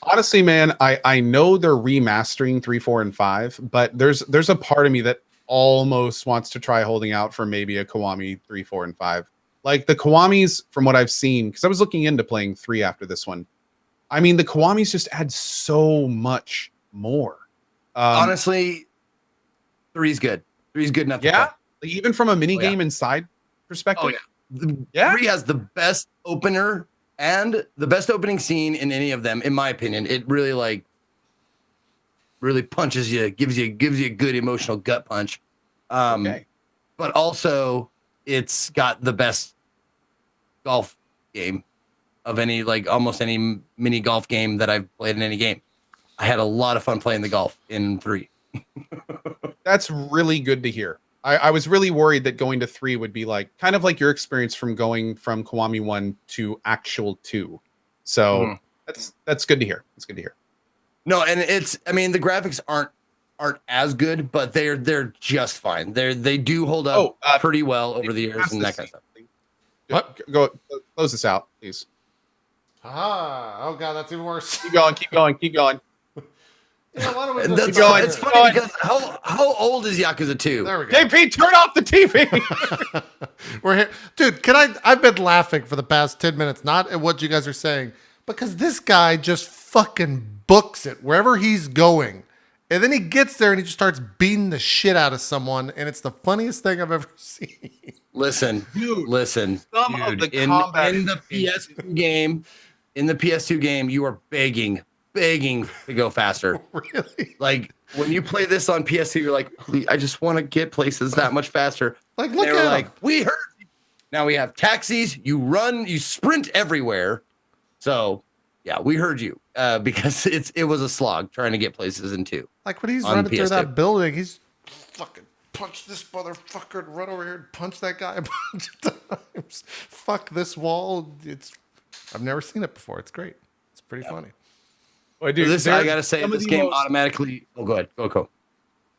[SPEAKER 3] Honestly, man, I know they're remastering 3, 4, and 5, but there's a part of me that almost wants to try holding out for maybe a Kiwami 3, 4, and 5. Like the Kiwamis, from what I've seen, because I was looking into playing 3 after this one. I mean, the Kiwamis just add so much more.
[SPEAKER 2] Honestly, 3's good. 3's good enough.
[SPEAKER 3] Yeah, like, even from a mini game
[SPEAKER 2] yeah.
[SPEAKER 3] and side perspective.
[SPEAKER 2] Oh yeah, 3 has the best opener and the best opening scene in any of them, in my opinion. It really really punches you, gives you a good emotional gut punch. But also it's got the best golf game of any, like almost any mini golf game that I've played in any game. I had a lot of fun playing the golf in 3.
[SPEAKER 3] That's really good to hear. I was really worried that going to 3 would be like kind of like your experience from going from Kiwami 1 to actual 2. So that's good to hear. It's good to hear.
[SPEAKER 2] No, and I mean the graphics aren't as good, but they're just fine. They do hold up pretty well over the years and that kind of stuff.
[SPEAKER 3] What? Go close this out, please.
[SPEAKER 1] Oh god, that's even worse.
[SPEAKER 3] Keep going.
[SPEAKER 1] Yeah, why don't we
[SPEAKER 2] And
[SPEAKER 1] just
[SPEAKER 2] it's funny because how old is Yakuza 2?
[SPEAKER 1] There we go.
[SPEAKER 3] JP, turn off the TV.
[SPEAKER 1] We're here. Dude, I've been laughing for the past 10 minutes, not at what you guys are saying, because this guy just fucking books it wherever he's going. And then he gets there and he just starts beating the shit out of someone, and it's the funniest thing I've ever seen.
[SPEAKER 2] Listen,
[SPEAKER 3] Dude,
[SPEAKER 2] dude,
[SPEAKER 3] of the
[SPEAKER 2] in
[SPEAKER 3] combat
[SPEAKER 2] the PS2 game, you are begging to go faster.
[SPEAKER 1] Really?
[SPEAKER 2] Like when you play this on PS2, you're like, I just want to get places that much faster.
[SPEAKER 1] Like, look
[SPEAKER 2] they were
[SPEAKER 1] at
[SPEAKER 2] like,
[SPEAKER 1] him.
[SPEAKER 2] we heard you. Now we have taxis. You run, you sprint everywhere. So yeah, we heard you because it was a slog trying to get places in 2.
[SPEAKER 1] Like when he's
[SPEAKER 2] on
[SPEAKER 1] running through
[SPEAKER 2] PS2.
[SPEAKER 1] that building, he's fucking punch this motherfucker and run over here and punch that guy a bunch of times. Fuck this wall. I've never seen it before. It's great. It's pretty funny.
[SPEAKER 3] Boy, dude,
[SPEAKER 2] I gotta say, this game automatically. Oh, go ahead. Go.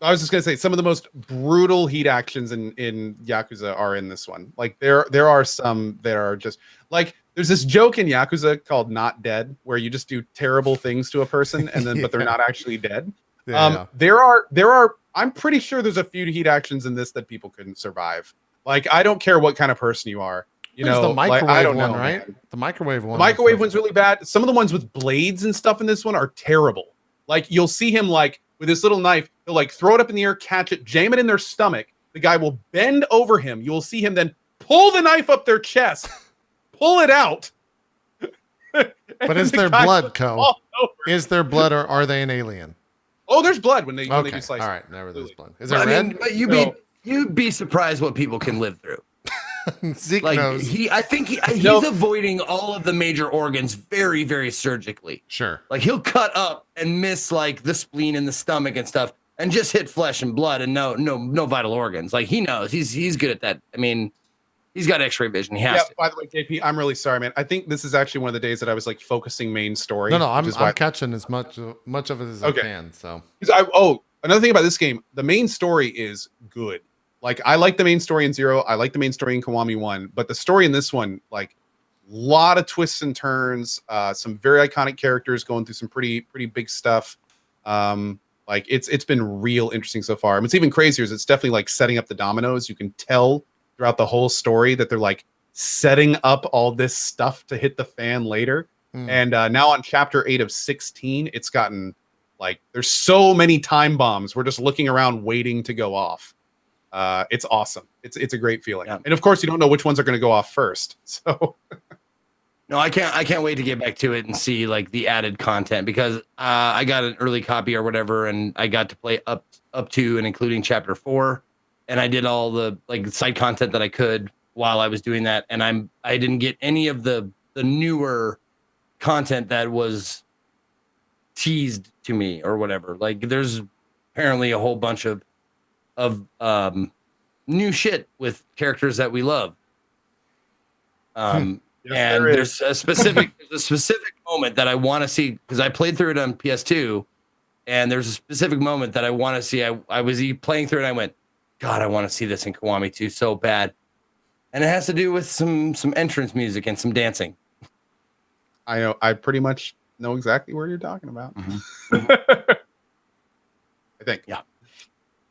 [SPEAKER 3] I was just gonna say some of the most brutal heat actions in Yakuza are in this one. Like there are some that are just like there's this joke in Yakuza called "Not Dead," where you just do terrible things to a person and then but they're not actually dead.
[SPEAKER 1] Yeah.
[SPEAKER 3] There are. I'm pretty sure there's a few heat actions in this that people couldn't survive. Like I don't care what kind of person you are. You know,
[SPEAKER 1] the microwave
[SPEAKER 3] I don't
[SPEAKER 1] one,
[SPEAKER 3] know,
[SPEAKER 1] right?
[SPEAKER 3] man.
[SPEAKER 1] The microwave one.
[SPEAKER 3] The microwave one's really bad. Some of the ones with blades and stuff in this one are terrible. Like you'll see him like with this little knife, he'll like throw it up in the air, catch it, jam it in their stomach. The guy will bend over him. You will see him then pull the knife up their chest, pull it out.
[SPEAKER 1] But is there blood, Co? Is there blood, or are they an alien?
[SPEAKER 3] Oh, there's blood when they do slice.
[SPEAKER 1] All right, never there's blood. Is there red?
[SPEAKER 2] I mean, but you'd be surprised what people can live through.
[SPEAKER 1] Zeke
[SPEAKER 2] like
[SPEAKER 1] knows.
[SPEAKER 2] I think he's avoiding all of the major organs very, very surgically.
[SPEAKER 1] Sure.
[SPEAKER 2] Like he'll cut up and miss like the spleen and the stomach and stuff, and just hit flesh and blood and no vital organs. Like he knows he's good at that. I mean, he's got X-ray vision. He has to.
[SPEAKER 3] By the way, JP, I'm really sorry, man. I think this is actually one of the days that I was like focusing main story.
[SPEAKER 1] No, I'm catching as much of it as I can. So
[SPEAKER 3] another thing about this game, the main story is good. Like I like the main story in 0. I like the main story in Kiwami 1, but the story in this one, like a lot of twists and turns, some very iconic characters going through some pretty big stuff. Like it's been real interesting so far. I mean, it's even crazier is it's definitely like setting up the dominoes. You can tell throughout the whole story that they're like setting up all this stuff to hit the fan later. And now on chapter 8 of 16, it's gotten like there's so many time bombs. We're just looking around waiting to go off. It's awesome. It's a great feeling. Yeah. And of course you don't know which ones are going to go off first. So
[SPEAKER 2] no, I can't wait to get back to it and see like the added content because I got an early copy or whatever and I got to play up to and including chapter 4 and I did all the like side content that I could while I was doing that and I didn't get any of the newer content that was teased to me or whatever. Like there's apparently a whole bunch of new shit with characters that we love. Yes, and there's a specific moment that I want to see because I played through it on PS2 and there's a specific moment that I want to see. I was playing through it and I went, God, I want to see this in Kiwami 2 so bad. And it has to do with some entrance music and some dancing.
[SPEAKER 3] I know. I pretty much know exactly where you're talking about.
[SPEAKER 2] Mm-hmm.
[SPEAKER 3] I think.
[SPEAKER 2] Yeah.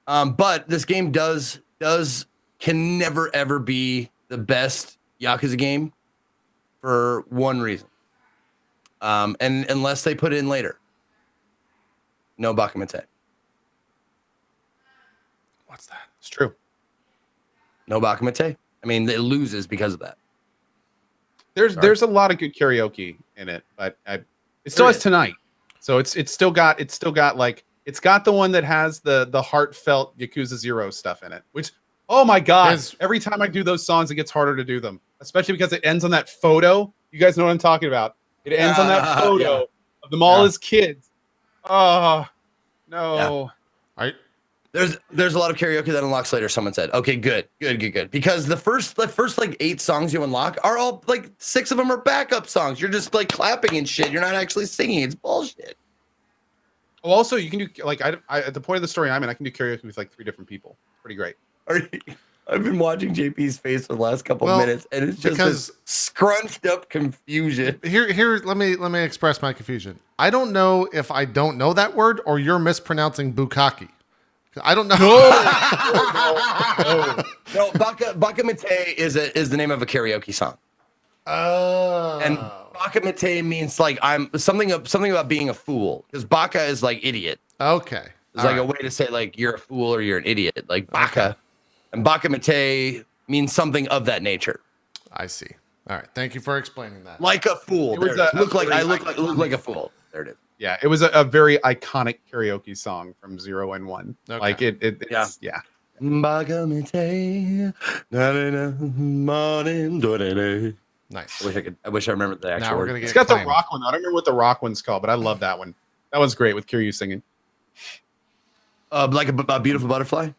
[SPEAKER 2] But this game can never ever be the best Yakuza game for one reason. And unless they put it in later. No Bakamite.
[SPEAKER 1] What's that?
[SPEAKER 3] It's true.
[SPEAKER 2] No Bakamite. I mean, it loses because of that.
[SPEAKER 3] There's a lot of good karaoke in it, but it still has Tonight. So it's still got like it's got the one that has the heartfelt Yakuza 0 stuff in it, which oh my god, every time I do those songs it gets harder to do them, especially because it ends on that photo. You guys know what I'm talking about. It ends on that photo of them all as kids. Oh no.
[SPEAKER 2] Yeah. There's a lot of karaoke that unlocks later, someone said. Okay, good. Because the first like 8 songs you unlock are all like 6 of them are backup songs. You're just like clapping and shit. You're not actually singing. It's bullshit.
[SPEAKER 3] Oh, also you can do like I at the point of the story I'm in, I can do karaoke with like 3 different people. Pretty great.
[SPEAKER 2] I've been watching JP's face for the last couple of minutes, and it's just this scrunched up confusion.
[SPEAKER 1] Here, let me express my confusion. I don't know if I don't know that word or you're mispronouncing bukkake. I don't know.
[SPEAKER 2] No, Bakamite is the name of a karaoke song.
[SPEAKER 1] Oh.
[SPEAKER 2] And Bakamite means like I'm something about being a fool, because Baka is like idiot.
[SPEAKER 1] Okay.
[SPEAKER 2] It's like a way to say like you're a fool or you're an idiot, like Baka. Okay. And Bakamite means something of that nature.
[SPEAKER 1] I see. All right. Thank you for explaining that.
[SPEAKER 2] Like a fool. Look like a fool. There it is.
[SPEAKER 3] Yeah, it was a very iconic karaoke song from 0 and 1. Okay. Like it's yeah.
[SPEAKER 2] Bakamite.
[SPEAKER 1] Nice.
[SPEAKER 2] I wish I remembered the actual word.
[SPEAKER 3] It's got the rock one. I don't remember what the rock one's called, but I love that one. That one's great with Kiryu singing.
[SPEAKER 2] Like a beautiful butterfly.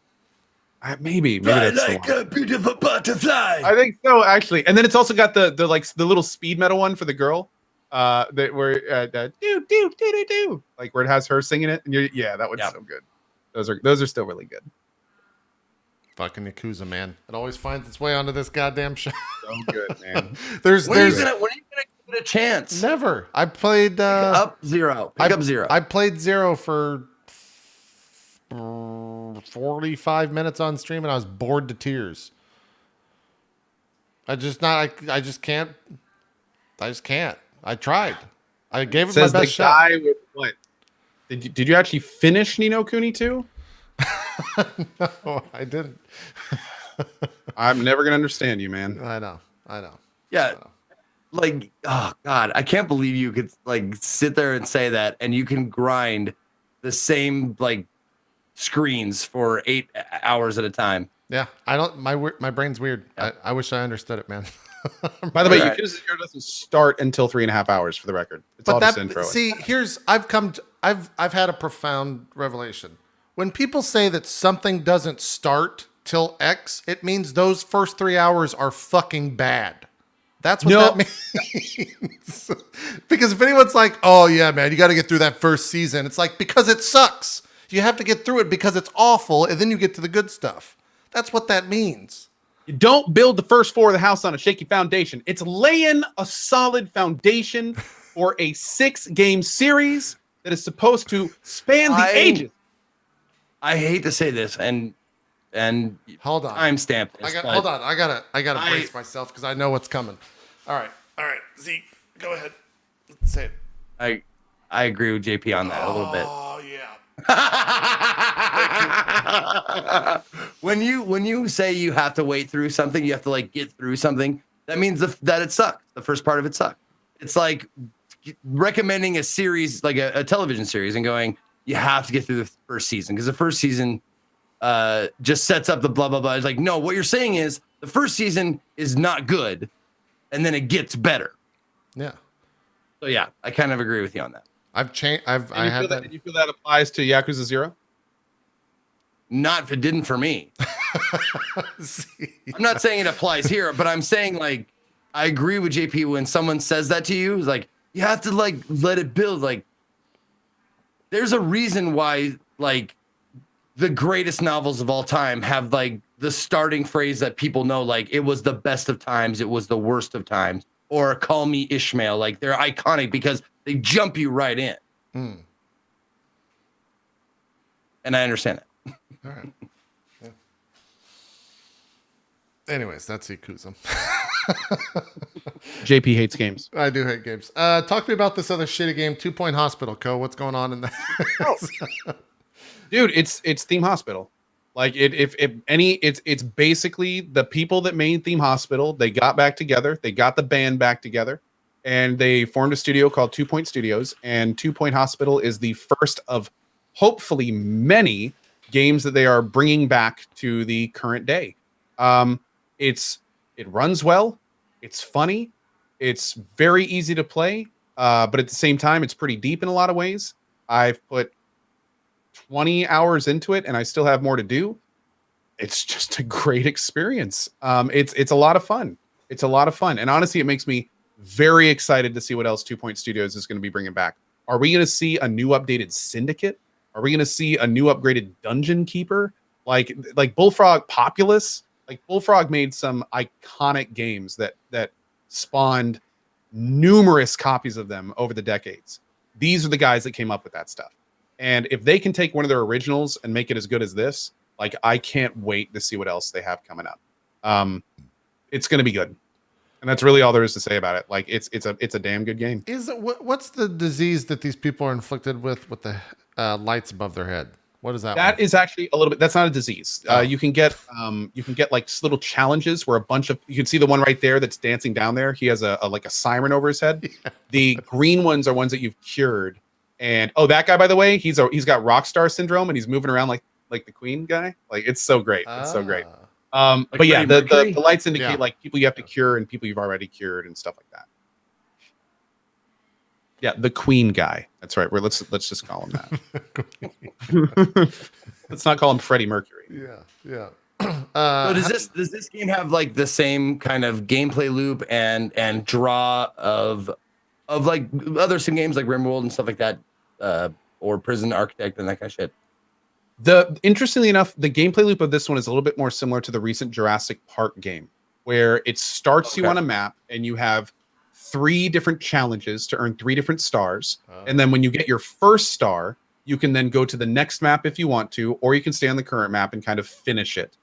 [SPEAKER 3] Maybe that's
[SPEAKER 2] like a beautiful butterfly.
[SPEAKER 3] I think so, actually. And then it's also got the little speed metal one for the girl. That where do like where it has her singing it, and that one's so good. Those are still really good.
[SPEAKER 1] Fucking Yakuza, man! It always finds its way onto this goddamn show.
[SPEAKER 3] So good, man.
[SPEAKER 1] When are you
[SPEAKER 2] gonna give it a chance?
[SPEAKER 1] Never. I played
[SPEAKER 2] Pick up Zero.
[SPEAKER 1] I played 0 for 45 minutes on stream, and I was bored to tears. I just can't. I tried. I gave it my best shot. Guy with
[SPEAKER 3] what? Did you actually finish Ni no Kuni 2?
[SPEAKER 1] No, I didn't.
[SPEAKER 3] I'm never gonna understand you, man.
[SPEAKER 1] I know.
[SPEAKER 2] Yeah. Like, oh god, I can't believe you could like sit there and say that, and you can grind the same like screens for 8 hours at a time.
[SPEAKER 1] Yeah, I don't. My brain's weird. Yeah. I wish I understood it, man.
[SPEAKER 3] By the way, Yakuza 0 doesn't start until 3.5 hours for the record. It's all just intro.
[SPEAKER 1] See, I've had a profound revelation. When people say that something doesn't start till X, it means those first 3 hours are fucking bad. That's what that means. Because if anyone's like, oh yeah, man, you got to get through that first season. It's like, because it sucks. You have to get through it because it's awful. And then you get to the good stuff. That's what that means.
[SPEAKER 3] You don't build the first floor of the house on a shaky foundation. It's laying a solid foundation for a 6-game series that is supposed to span the ages.
[SPEAKER 2] I hate to say this, and
[SPEAKER 1] hold on,
[SPEAKER 2] timestamp.
[SPEAKER 1] Hold on, I gotta brace myself because I know what's coming. All right, Zeke, go ahead. Let's say it.
[SPEAKER 2] I agree with JP on that a little bit.
[SPEAKER 1] Oh yeah.
[SPEAKER 2] When you say you have to wait through something, you have to like get through something. That means that it sucked. The first part of it sucked. It's like recommending a series, like a television series, and going, you have to get through the first season because the first season just sets up the blah blah blah. It's like, no, what you're saying is the first season is not good, and then it gets better.
[SPEAKER 1] Yeah.
[SPEAKER 2] So yeah, I kind of agree with you on that.
[SPEAKER 1] I've changed. I had that.
[SPEAKER 3] Did you feel that applies to Yakuza 0?
[SPEAKER 2] Not if it didn't for me. I'm not saying it applies here, but I'm saying like I agree with JP when someone says that to you. It's like you have to like let it build. Like there's a reason why like the greatest novels of all time have like the starting phrase that people know, like it was the best of times, it was the worst of times, or call me Ishmael. Like they're iconic because they jump you right in.
[SPEAKER 1] Mm.
[SPEAKER 2] And I understand that.
[SPEAKER 1] All right. Yeah. Anyways, that's Yakuza.
[SPEAKER 3] JP hates games.
[SPEAKER 1] I do hate games. Talk to me about this other shitty game, 2 Point Hospital, Co. What's going on in that?
[SPEAKER 3] Dude, it's Theme Hospital. Like it's basically the people that made Theme Hospital. They got back together. They got the band back together, and they formed a studio called 2 Point Studios. And 2 Point Hospital is the first of hopefully many games that they are bringing back to the current day. It runs well. It's funny. It's very easy to play. But at the same time, it's pretty deep in a lot of ways. I've put 20 hours into it and I still have more to do. It's just a great experience. It's a lot of fun. It's a lot of fun. And honestly, it makes me very excited to see what else 2 Point Studios is going to be bringing back. Are we going to see a new updated Syndicate? Are we going to see a new upgraded Dungeon Keeper? Like Bullfrog Populous? Like Bullfrog made some iconic games that spawned numerous copies of them over the decades. These are the guys that came up with that stuff. And if they can take one of their originals and make it as good as this, like I can't wait to see what else they have coming up. It's going to be good, and that's really all there is to say about it. Like it's a damn good game.
[SPEAKER 1] Is it what's the disease that these people are inflicted with the lights above their head? What is that?
[SPEAKER 3] That
[SPEAKER 1] one?
[SPEAKER 3] is actually a little bit. That's not a disease.
[SPEAKER 1] Oh.
[SPEAKER 3] You can get like little challenges where a bunch of, you can see the one right there that's dancing down there. He has a like a siren over his head. Yeah. The green ones are ones that you've cured. And that guy, by the way, he's got rock star syndrome and he's moving around like the Queen guy. Like it's so great. It's so great.
[SPEAKER 2] Like
[SPEAKER 3] but yeah, the lights indicate like people you have to cure and people you've already cured and stuff like that. Yeah, the Queen guy. That's right. Let's just call him that. Let's not call him Freddie Mercury.
[SPEAKER 1] Yeah.
[SPEAKER 2] So does this game have like the same kind of gameplay loop and draw of like other sim games like RimWorld and stuff like that, or Prison Architect and that kind of shit?
[SPEAKER 3] Interestingly enough, the gameplay loop of this one is a little bit more similar to the recent Jurassic Park game, where it starts you on a map and you have 3 different challenges to earn 3 different stars. And then when you get your first star, you can then go to the next map if you want to, or you can stay on the current map and kind of finish it.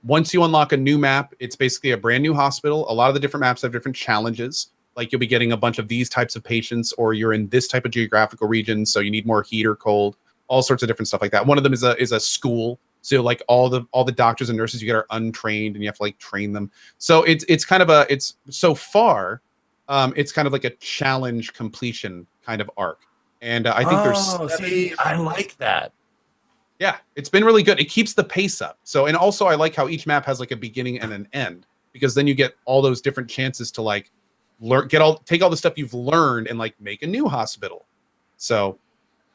[SPEAKER 3] Once you unlock a new map, it's basically a brand new hospital. A lot of the different maps have different challenges. Like you'll be getting a bunch of these types of patients, or you're in this type of geographical region, so you need more heat or cold, all sorts of different stuff like that. One of them is a school. So like all the doctors and nurses you get are untrained and you have to like train them. So it's kind of it's so far, it's kind of like a challenge completion kind of arc. And I think
[SPEAKER 2] I like that.
[SPEAKER 3] Yeah, it's been really good. It keeps the pace up. So, and also I like how each map has like a beginning and an end, because then you get all those different chances to like take all the stuff you've learned and like make a new hospital. So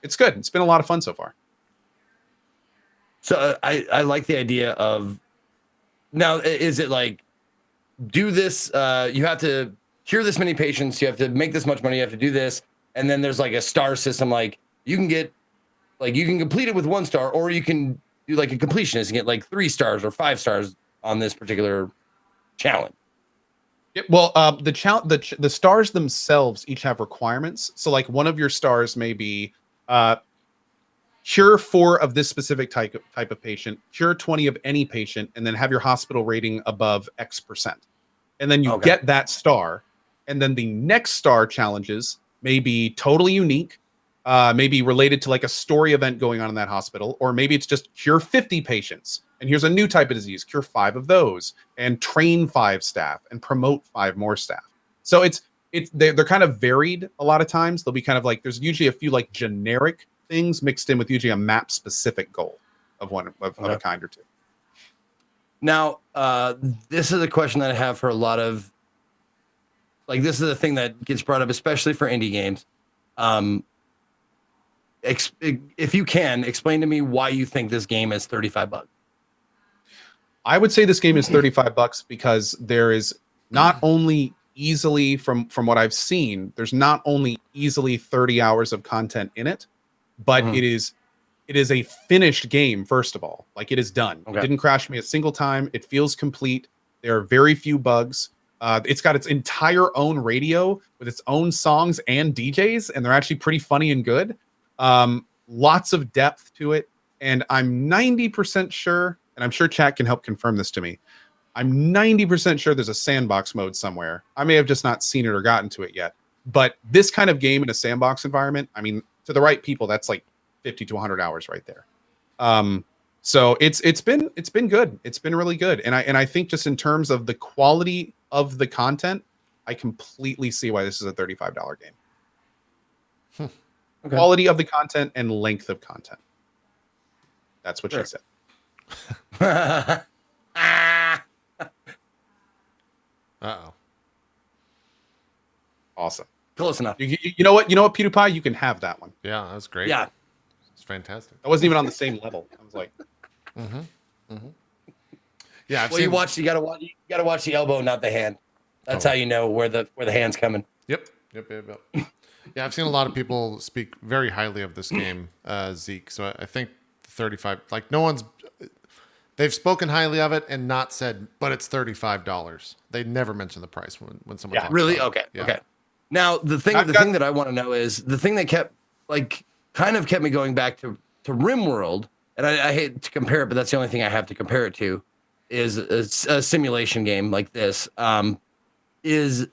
[SPEAKER 3] it's good. It's been a lot of fun so far.
[SPEAKER 2] So I like the idea of, now is it like, do this, you have to cure this many patients, you have to make this much money, you have to do this, and then there's like a star system, like you can complete it with 1 star, or you can do like a completionist and get like 3 stars or 5 stars on this particular challenge.
[SPEAKER 3] Yep. Well, the stars themselves each have requirements. So like one of your stars may be cure 4 of this specific type of patient, cure 20 of any patient, and then have your hospital rating above X%. And then you get that star. And then the next star challenges may be totally unique, maybe related to like a story event going on in that hospital, or maybe it's just cure 50 patients. And here's a new type of disease, cure 5 of those, and train 5 staff and promote 5 more staff. So they're kind of varied a lot of times. They'll be kind of like, there's usually a few like generic things mixed in with usually a map specific goal of a kind or two.
[SPEAKER 2] Now, this is a question that I have for a lot of, like, this is the thing that gets brought up, especially for indie games. If you can, explain to me why you think this game is $35.
[SPEAKER 3] I would say this game is $35 because there is not only easily, from what I've seen, there's not only easily 30 hours of content in it, but it is It is a finished game, first of all. Like, it is done.
[SPEAKER 2] Okay.
[SPEAKER 3] It didn't crash me a single time. It feels complete. There are very few bugs. It's got its entire own radio with its own songs and DJs, and they're actually pretty funny and good. Lots of depth to it. And I'm 90% sure, and I'm sure chat can help confirm this to me, I'm 90% sure there's a sandbox mode somewhere. I may have just not seen it or gotten to it yet. But this kind of game in a sandbox environment, I mean, to the right people, that's like 50 to 100 hours right there. So it's been good. It's been really good. And I think just in terms of the quality of the content, I completely see why this is a $35 game.
[SPEAKER 2] Okay.
[SPEAKER 3] Quality of the content and length of content. That's what she said.
[SPEAKER 1] Uh-oh.
[SPEAKER 3] Awesome.
[SPEAKER 2] Close enough.
[SPEAKER 3] You know what? You know what, PewDiePie? You can have that one.
[SPEAKER 1] Yeah, that's great.
[SPEAKER 2] Yeah.
[SPEAKER 1] It's fantastic.
[SPEAKER 3] That wasn't even on the same level. I was like,
[SPEAKER 1] Yeah,
[SPEAKER 2] You gotta watch the elbow, not the hand. That's how you know where the hand's coming.
[SPEAKER 1] Yep. Yeah, I've seen a lot of people speak very highly of this game, Zeke. So I think 35, like they've spoken highly of it and not said, but it's $35. They never mention the price when someone talks
[SPEAKER 2] Really?
[SPEAKER 1] about
[SPEAKER 2] Okay.
[SPEAKER 1] it. Yeah.
[SPEAKER 2] Okay. Now the thing that I want to know is the thing that kept me going back to RimWorld, and I hate to compare it, but that's the only thing I have to compare it to, is a simulation game like this. Is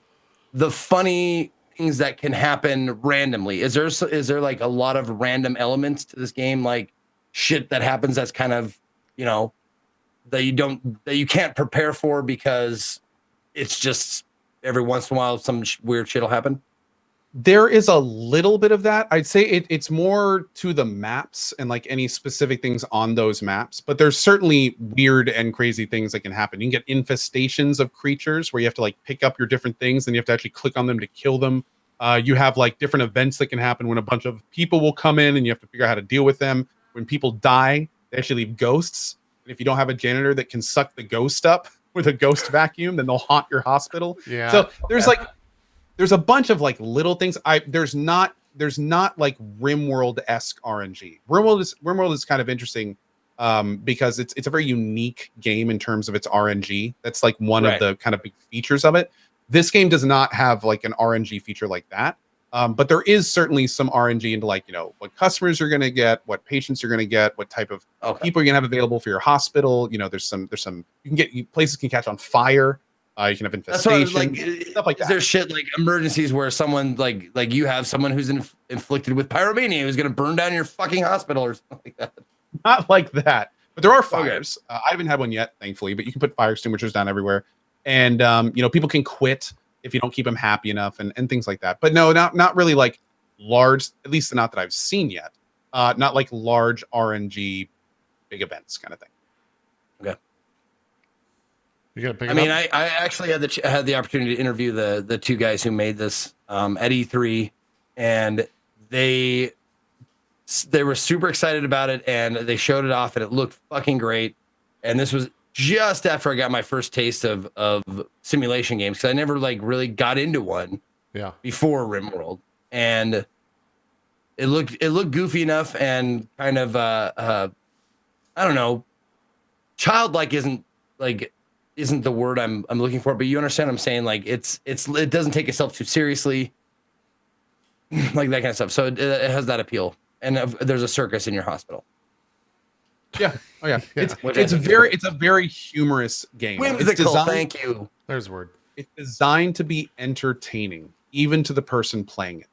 [SPEAKER 2] the funny things that can happen randomly. Is there like a lot of random elements to this game, like shit that happens that's kind of, that you can't prepare for because it's just every once in a while some weird shit will happen?
[SPEAKER 3] there is a little bit of that. I'd say it's more to the maps and like any specific things on those maps, but there's certainly weird and crazy things that can happen. You can get infestations of creatures where you have to like pick up your different things and you have to actually click on them to kill them. You have like different events that can happen when a bunch of people will come in and you have to figure out how to deal with them. When people die, they actually leave ghosts. And if you don't have a janitor that can suck the ghost up with a ghost vacuum, then they'll haunt your hospital.
[SPEAKER 1] Yeah.
[SPEAKER 3] So there's a bunch of like little things. There's not like RimWorld-esque RNG. RimWorld is kind of interesting because it's a very unique game in terms of its RNG. That's like one of the kind of big features of it. This game does not have like an RNG feature like that. But there is certainly some RNG into like, what customers you're going to get, what patients you're going to get, what type of people you're going to have available for your hospital. There's some you can get places can catch on fire. You can have infestation, stuff like that.
[SPEAKER 2] Is there shit like emergencies where someone like you have someone who's inflicted with pyromania who's going to burn down your fucking hospital or something like that?
[SPEAKER 3] Not like that, but there are fires. I haven't had one yet, thankfully, but you can put fire extinguishers down everywhere. And, people can quit if you don't keep them happy enough and things like that. But no, not really like large, at least not that I've seen yet. Not like large RNG big events kind of thing.
[SPEAKER 2] Okay.
[SPEAKER 1] You gotta pick
[SPEAKER 2] I actually had the opportunity to interview the two guys who made this at E3, and they were super excited about it, and they showed it off, and it looked fucking great. And this was just after I got my first taste of simulation games, because I never like really got into one before RimWorld, and it looked goofy enough and kind of I don't know, childlike isn't the word I'm looking for, but you understand what I'm saying. Like it doesn't take itself too seriously, like that kind of stuff. So it has that appeal, and there's a circus in your hospital.
[SPEAKER 3] Yeah. Oh yeah. It's a very humorous game.
[SPEAKER 2] Whimsical. Thank you.
[SPEAKER 1] There's a word.
[SPEAKER 3] It's designed to be entertaining, even to the person playing it.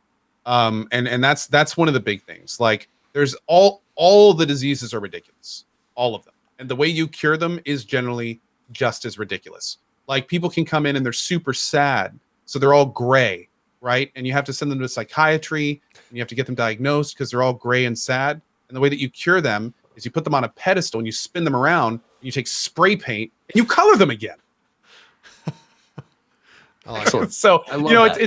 [SPEAKER 3] And that's one of the big things. Like there's all the diseases are ridiculous, all of them, and the way you cure them is generally just as ridiculous. Like people can come in and they're super sad, so they're all gray, right? And you have to send them to psychiatry, and you have to get them diagnosed because they're all gray and sad. And the way that you cure them is you put them on a pedestal and you spin them around and you take spray paint and you color them again. So it's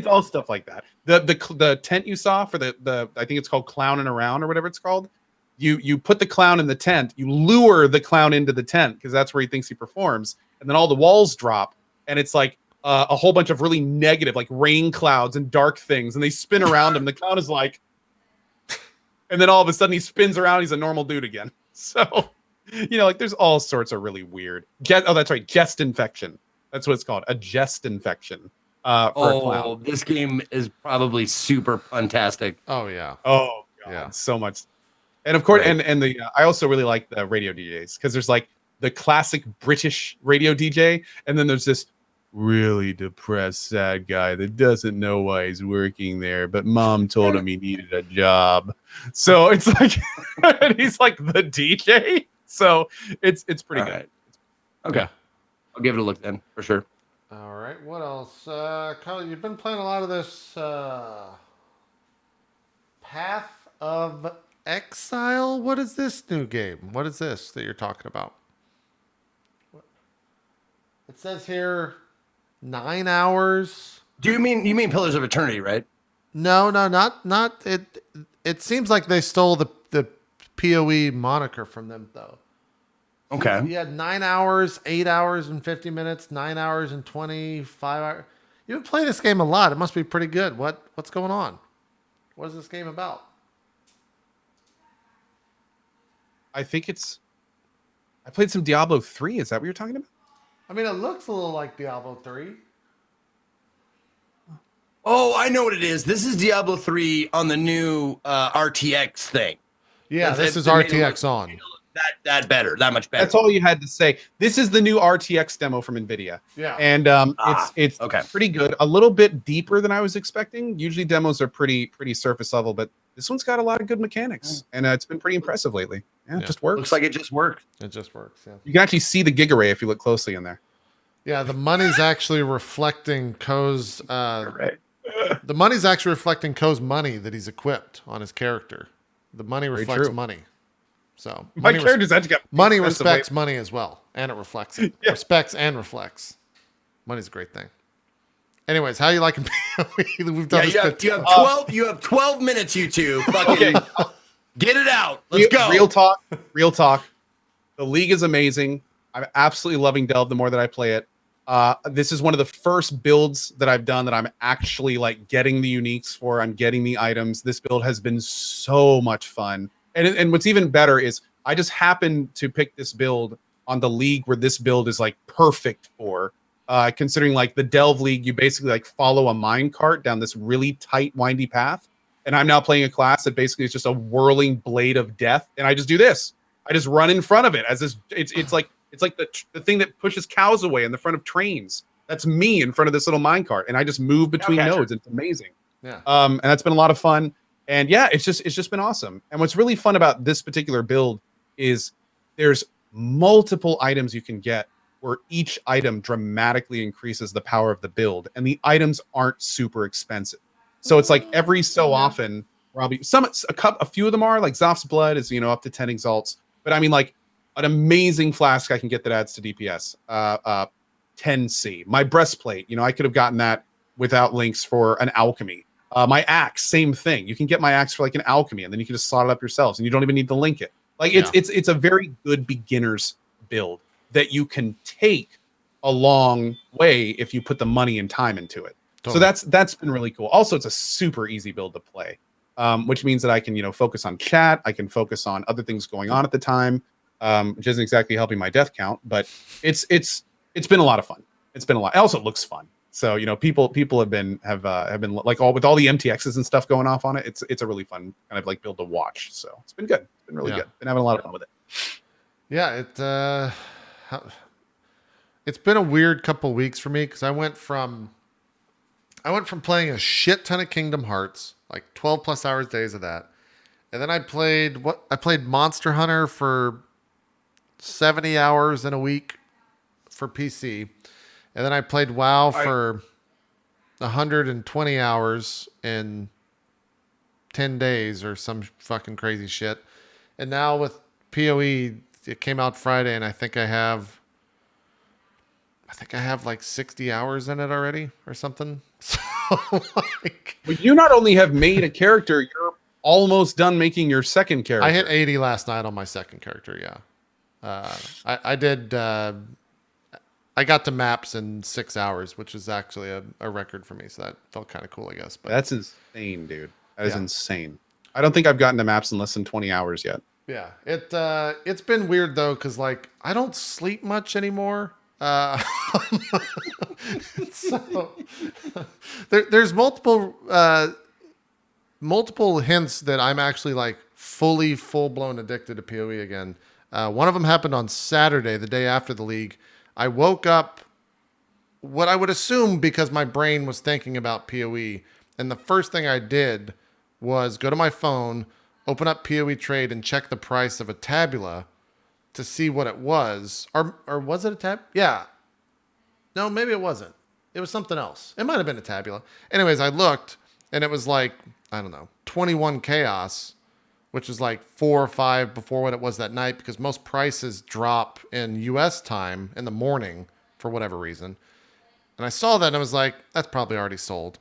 [SPEAKER 3] all stuff like that. The tent you saw for the I think it's called Clownin' Around or whatever it's called. You put the clown in the tent, you lure the clown into the tent because that's where he thinks he performs, and then all the walls drop and it's like a whole bunch of really negative like rain clouds and dark things, and they spin around him. The clown is like, and then all of a sudden he spins around, he's a normal dude again. So, like there's all sorts of really weird. That's right, jest infection. That's what it's called, a jest infection. For a clown.
[SPEAKER 2] This game is probably super fantastic.
[SPEAKER 1] Oh yeah.
[SPEAKER 3] Oh god,
[SPEAKER 1] Yeah.
[SPEAKER 3] so much. And of course,
[SPEAKER 2] Right.
[SPEAKER 3] and the I also really like the radio DJs because there's like the classic British radio DJ, and then there's this really depressed, sad guy that doesn't know why he's working there, but mom told him he needed a job. So it's like, and he's like the DJ. So it's pretty
[SPEAKER 2] All
[SPEAKER 3] good.
[SPEAKER 2] right. Okay. I'll give it a look then, for sure.
[SPEAKER 1] All right. What else? Kyle, you've been playing a lot of this Path of Exile. What is this new game? What is this that you're talking about? It says here 9 hours.
[SPEAKER 2] You mean Pillars of Eternity, right?
[SPEAKER 1] No, not it. It seems like they stole the PoE moniker from them though.
[SPEAKER 2] Okay.
[SPEAKER 1] You had 9 hours, 8 hours and 50 minutes, 9 hours and 25 hours. You've been playing this game a lot. It must be pretty good. What's going on? What is this game about?
[SPEAKER 3] I think I played some Diablo 3. Is that what you're talking about?
[SPEAKER 1] I mean, it looks a little like Diablo 3.
[SPEAKER 2] Oh, I know what it is. This is Diablo 3 on the new RTX thing.
[SPEAKER 1] Yeah,
[SPEAKER 2] That's-
[SPEAKER 1] this is
[SPEAKER 2] it made it
[SPEAKER 1] RTX
[SPEAKER 2] look-
[SPEAKER 1] on.
[SPEAKER 2] That better, that much better.
[SPEAKER 3] That's all you had to say. This is the new RTX demo from NVIDIA.
[SPEAKER 1] Yeah.
[SPEAKER 3] And it's
[SPEAKER 2] okay.
[SPEAKER 3] pretty good. A little bit deeper than I was expecting. Usually demos are pretty surface level, but this one's got a lot of good mechanics, and it's been pretty impressive lately. Yeah, it just works.
[SPEAKER 2] Looks like it just worked.
[SPEAKER 1] It just works. Yeah.
[SPEAKER 3] You can actually see the gig array if you look closely in there.
[SPEAKER 1] Yeah, the money's actually reflecting Ko's.
[SPEAKER 2] Right.
[SPEAKER 1] The money's actually reflecting Ko's money that he's equipped on his character. The money reflects
[SPEAKER 3] true.
[SPEAKER 1] money. So
[SPEAKER 3] My
[SPEAKER 1] money
[SPEAKER 3] character's actually got
[SPEAKER 1] money
[SPEAKER 3] expensive
[SPEAKER 1] respects money as well, and it reflects it.
[SPEAKER 3] Yeah.
[SPEAKER 1] Respects and reflects. Money's a great thing. Anyways, how you liking PoE? We've done
[SPEAKER 2] Yeah,
[SPEAKER 1] this.
[SPEAKER 2] you have 12 minutes, you two. Fucking get it out. Let's go.
[SPEAKER 3] Real talk. The league is amazing. I'm absolutely loving Delve the more that I play it. This is one of the first builds that I've done that I'm actually like getting the uniques for. I'm getting the items. This build has been so much fun. And what's even better is I just happened to pick this build on the league where this build is like perfect for. Considering like the Delve League, you basically like follow a mine cart down this really tight, windy path. And I'm now playing a class that basically is just a whirling blade of death. And I just do this. I just run in front of it as this. It's like the thing that pushes cows away in the front of trains. That's me in front of this little mine cart, and I just move between nodes. It's amazing.
[SPEAKER 1] Yeah.
[SPEAKER 3] And that's been a lot of fun. And yeah, it's just been awesome. And what's really fun about this particular build is there's multiple items you can get where each item dramatically increases the power of the build, and the items aren't super expensive. So it's like every so often, probably a few of them are like Zoph's Blood is up to 10 exalts, but I mean like an amazing flask I can get that adds to DPS, 10C. My breastplate, I could have gotten that without links for an alchemy. My axe, same thing. You can get my axe for like an alchemy, and then you can just slot it up yourselves, and you don't even need to link it. Like it's a very good beginner's build that you can take a long way if you put the money and time into it.
[SPEAKER 1] Totally.
[SPEAKER 3] So that's been really cool. Also, it's a super easy build to play, which means that I can focus on chat. I can focus on other things going on at the time, which isn't exactly helping my death count, but it's been a lot of fun. It's been a lot. It also looks fun. So people have been like with all the MTXs and stuff going off on it. It's a really fun kind of like build to watch. So it's been good. It's been really good. Been having a lot of fun with it.
[SPEAKER 1] Yeah, it's been a weird couple weeks for me because I went from playing a shit ton of Kingdom Hearts, like 12 plus hours days of that, and then I played Monster Hunter for 70 hours in a week for PC. And then I played WoW for 120 hours in 10 days or some fucking crazy shit. And now with PoE, it came out Friday, and I think I have like 60 hours in it already or something. So like,
[SPEAKER 3] but you not only have made a character, you're almost done making your second character.
[SPEAKER 1] I hit 80 last night on my second character. Yeah, I did. I got to maps in 6 hours, which is actually a record for me. So that felt kind of cool, I guess. But
[SPEAKER 3] that's insane, dude. That is insane. I don't think I've gotten to maps in less than 20 hours yet.
[SPEAKER 1] Yeah, it's been weird though, because like I don't sleep much anymore. So there's multiple hints that I'm actually like full blown addicted to PoE again. One of them happened on Saturday, the day after the league. I woke up, what I would assume because my brain was thinking about PoE, and the first thing I did was go to my phone, open up PoE Trade, and check the price of a tabula to see what it was. Or was it a tab? Yeah. No, maybe it wasn't. It was something else. It might have been a tabula. Anyways, I looked, and it was like, I don't know, 21 chaos, which is like 4 or 5 before what it was that night, because most prices drop in US time in the morning for whatever reason. And I saw that and I was like, that's probably already sold.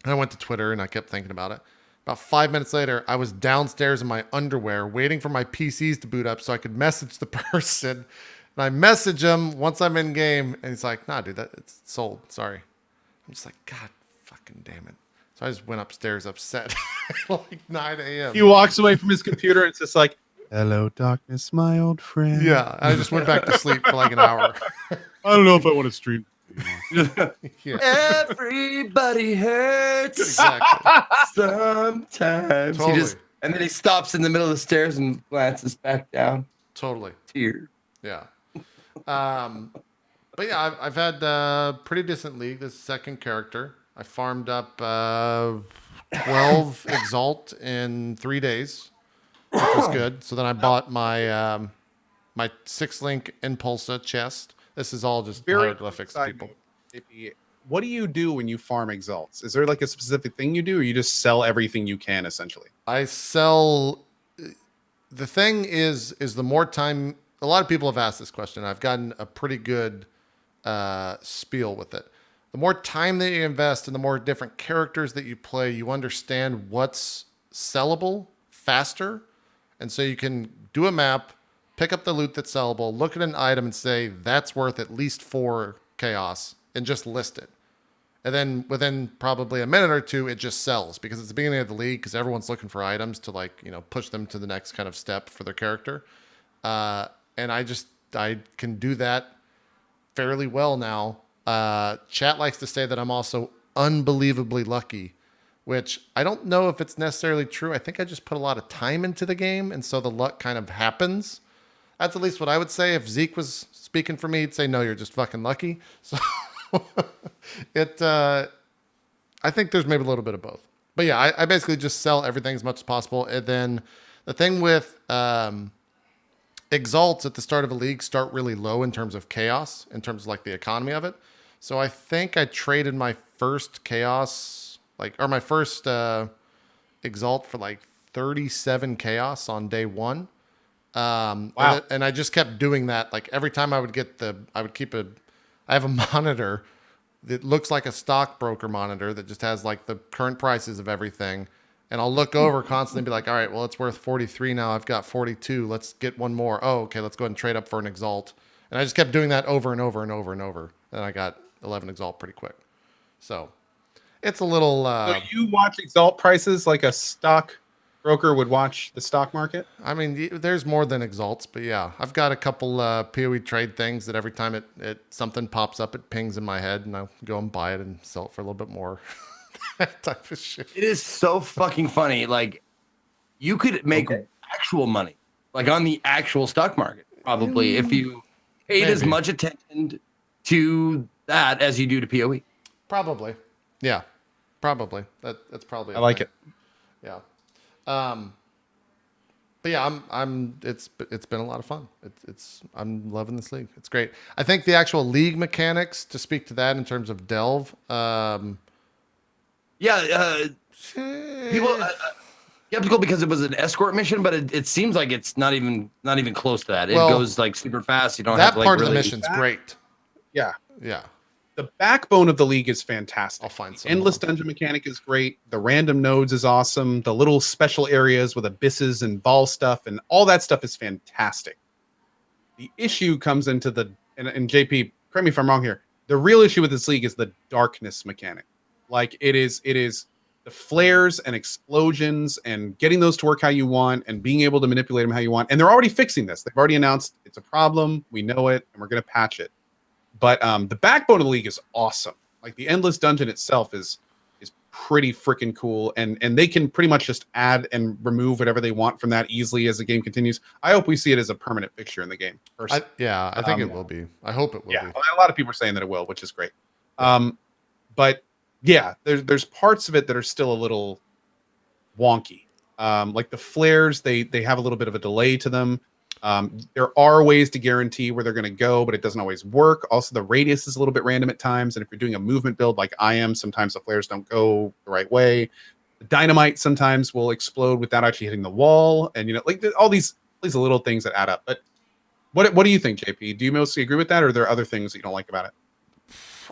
[SPEAKER 1] And I went to Twitter and I kept thinking about it. About 5 minutes later, I was downstairs in my underwear waiting for my PCs to boot up so I could message the person. And I message him once I'm in game, and he's like, nah, dude, it's sold. Sorry. I'm just like, God fucking damn it. So I just went upstairs upset at like 9 a.m.
[SPEAKER 3] He walks away from his computer and it's just like, hello, darkness, my old friend.
[SPEAKER 1] Yeah, I just went back to sleep for like an hour.
[SPEAKER 3] I don't know if I want to stream.
[SPEAKER 1] Yeah.
[SPEAKER 2] Everybody hurts
[SPEAKER 1] Exactly.
[SPEAKER 2] sometimes.
[SPEAKER 1] Totally.
[SPEAKER 2] And then he stops in the middle of the stairs and glances back down.
[SPEAKER 1] Totally.
[SPEAKER 2] Tear.
[SPEAKER 1] Yeah. But yeah, I've had a pretty decent league. This second character. I farmed up 12 Exalt in 3 days, which was good. So then I bought my my 6-link Impulsa chest. This is all just hieroglyphics to people.
[SPEAKER 3] What do you do when you farm exalts? Is there like a specific thing you do, or you just sell everything you can essentially?
[SPEAKER 1] I sell. The thing is the more time. A lot of people have asked this question. I've gotten a pretty good spiel with it. The more time that you invest and the more different characters that you play, you understand what's sellable faster. And so you can do a map, pick up the loot that's sellable, look at an item and say, that's worth at least 4 chaos, and just list it. And then within probably a minute or two, it just sells because it's the beginning of the league, because everyone's looking for items to like, push them to the next kind of step for their character. And I can do that fairly well now. Chat likes to say that I'm also unbelievably lucky, which I don't know if it's necessarily true. I think I just put a lot of time into the game, and so the luck kind of happens. That's at least what I would say. If Zeke was speaking for me, he'd say, no, you're just fucking lucky. So I think there's maybe a little bit of both. But yeah, I basically just sell everything as much as possible. And then the thing with Exalts at the start of a league start really low in terms of chaos, in terms of like the economy of it. So I think I traded my first chaos, my first Exalt for like 37 chaos on day 1.
[SPEAKER 3] Wow.
[SPEAKER 1] And I just kept doing that. Like every time I would I have a monitor that looks like a stockbroker monitor that just has like the current prices of everything. And I'll look over constantly and be like, all right, well, it's worth 43 now. I've got 42. Let's get one more. Oh, okay. Let's go ahead and trade up for an Exalt. And I just kept doing that over and over and over and over. And I got 11 Exalt pretty quick. So it's a little...
[SPEAKER 3] So you watch exalt prices like a stock broker would watch the stock market?
[SPEAKER 1] I mean, there's more than Exalts, but yeah. I've got a couple PoE trade things that every time something pops up, it pings in my head, and I'll go and buy it and sell it for a little bit more. That type of shit.
[SPEAKER 2] It is so fucking funny. Like, you could make actual money, like on the actual stock market, probably, if you paid as much attention to that as you do to PoE.
[SPEAKER 1] Probably. Yeah. Probably. That's probably
[SPEAKER 3] I like it.
[SPEAKER 1] Yeah. But yeah, it's been a lot of fun. I'm loving this league. It's great. I think the actual league mechanics, to speak to that in terms of delve,
[SPEAKER 2] people skeptical because it was an escort mission, but it seems like it's not even close to that. It goes like super fast. You don't have to, like,
[SPEAKER 1] that part of
[SPEAKER 2] really...
[SPEAKER 1] the mission's great.
[SPEAKER 3] Yeah.
[SPEAKER 1] Yeah.
[SPEAKER 3] The backbone of the league is fantastic.
[SPEAKER 1] I'll find some
[SPEAKER 3] Endless
[SPEAKER 1] more.
[SPEAKER 3] dungeon mechanic is great. The random nodes is awesome. The little special areas with abysses and ball stuff and all that stuff is fantastic. The issue comes into and JP, correct me if I'm wrong here. The real issue with this league is the darkness mechanic. Like it is the flares and explosions and getting those to work how you want and being able to manipulate them how you want. And they're already fixing this. They've already announced it's a problem. We know it, and we're going to patch it. But the backbone of the league is awesome. Like the endless dungeon itself is pretty freaking cool, and they can pretty much just add and remove whatever they want from that easily as the game continues. I hope we see it as a permanent fixture in the game.
[SPEAKER 1] I think it will be. I hope it will be.
[SPEAKER 3] A lot of people are saying that it will, which is great. But yeah, there's parts of it that are still a little wonky. Like the flares, they have a little bit of a delay to them. There are ways to guarantee where they're going to go, but it doesn't always work. Also, the radius is a little bit random at times. And if you're doing a movement build like I am, sometimes the flares don't go the right way. The dynamite sometimes will explode without actually hitting the wall. And, like all these little things that add up. But what do you think, JP? Do you mostly agree with that, or are there other things that you don't like about it?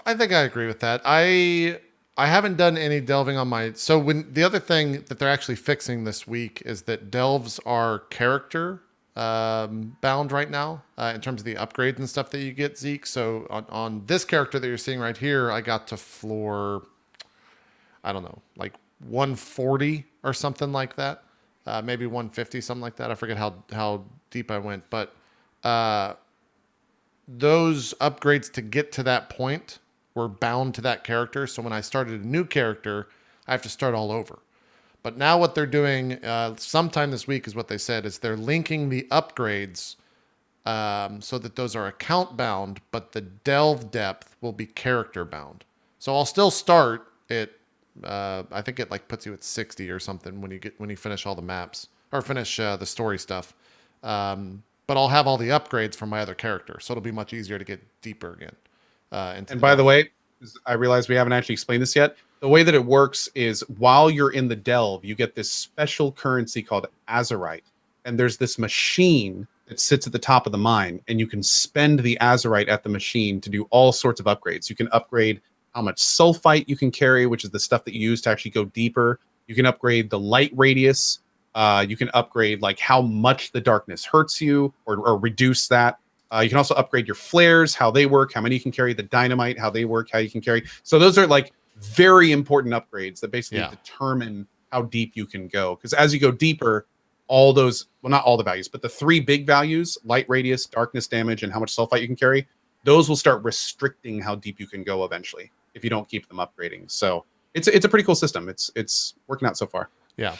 [SPEAKER 1] I think I agree with that. I haven't done any delving on my... So when the other thing that they're actually fixing this week is that delves are character bound right now in terms of the upgrades and stuff that you get, Zeke. So on this character that you're seeing right here, I got to floor, I don't know, like 140 or something like that. Maybe 150, something like that. I forget how deep I went. But those upgrades to get to that point were bound to that character. So when I started a new character, I have to start all over. But now what they're doing sometime this week is what they said is they're linking the upgrades so that those are account bound, but the delve depth will be character bound. So I'll still start at I think it like puts you at 60 or something when you finish all the maps or finish the story stuff. But I'll have all the upgrades from my other character, so it'll be much easier to get deeper again. And by
[SPEAKER 3] the way, I realize we haven't actually explained this yet. The way that it works is while you're in the delve, you get this special currency called azurite. And there's this machine that sits at the top of the mine, and you can spend the azurite at the machine to do all sorts of upgrades. You can upgrade how much sulfite you can carry, which is the stuff that you use to actually go deeper. You can upgrade the light radius. You can upgrade like how much the darkness hurts you or reduce that. You can also upgrade your flares, how they work, how many you can carry, the dynamite, how they work, how you can carry. So those are like very important upgrades that basically determine how deep you can go. Because as you go deeper, all those, well, not all the values, but the three big values, light radius, darkness damage, and how much sulfite you can carry, those will start restricting how deep you can go eventually if you don't keep them upgrading. So it's a pretty cool system. It's working out so far.
[SPEAKER 1] Yeah.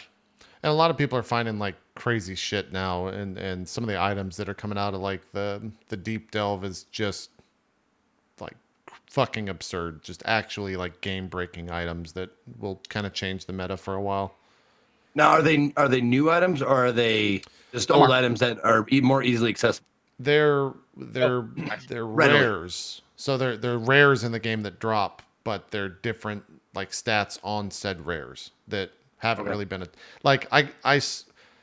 [SPEAKER 1] And a lot of people are finding like crazy shit now, and some of the items that are coming out of like the deep delve is just like fucking absurd. Just actually like game breaking items that will kind of change the meta for a while.
[SPEAKER 2] Now, are they new items, or are they just old items that are more easily accessible?
[SPEAKER 1] They're rares. So they're rares in the game that drop, but they're different like stats on said rares that haven't really been like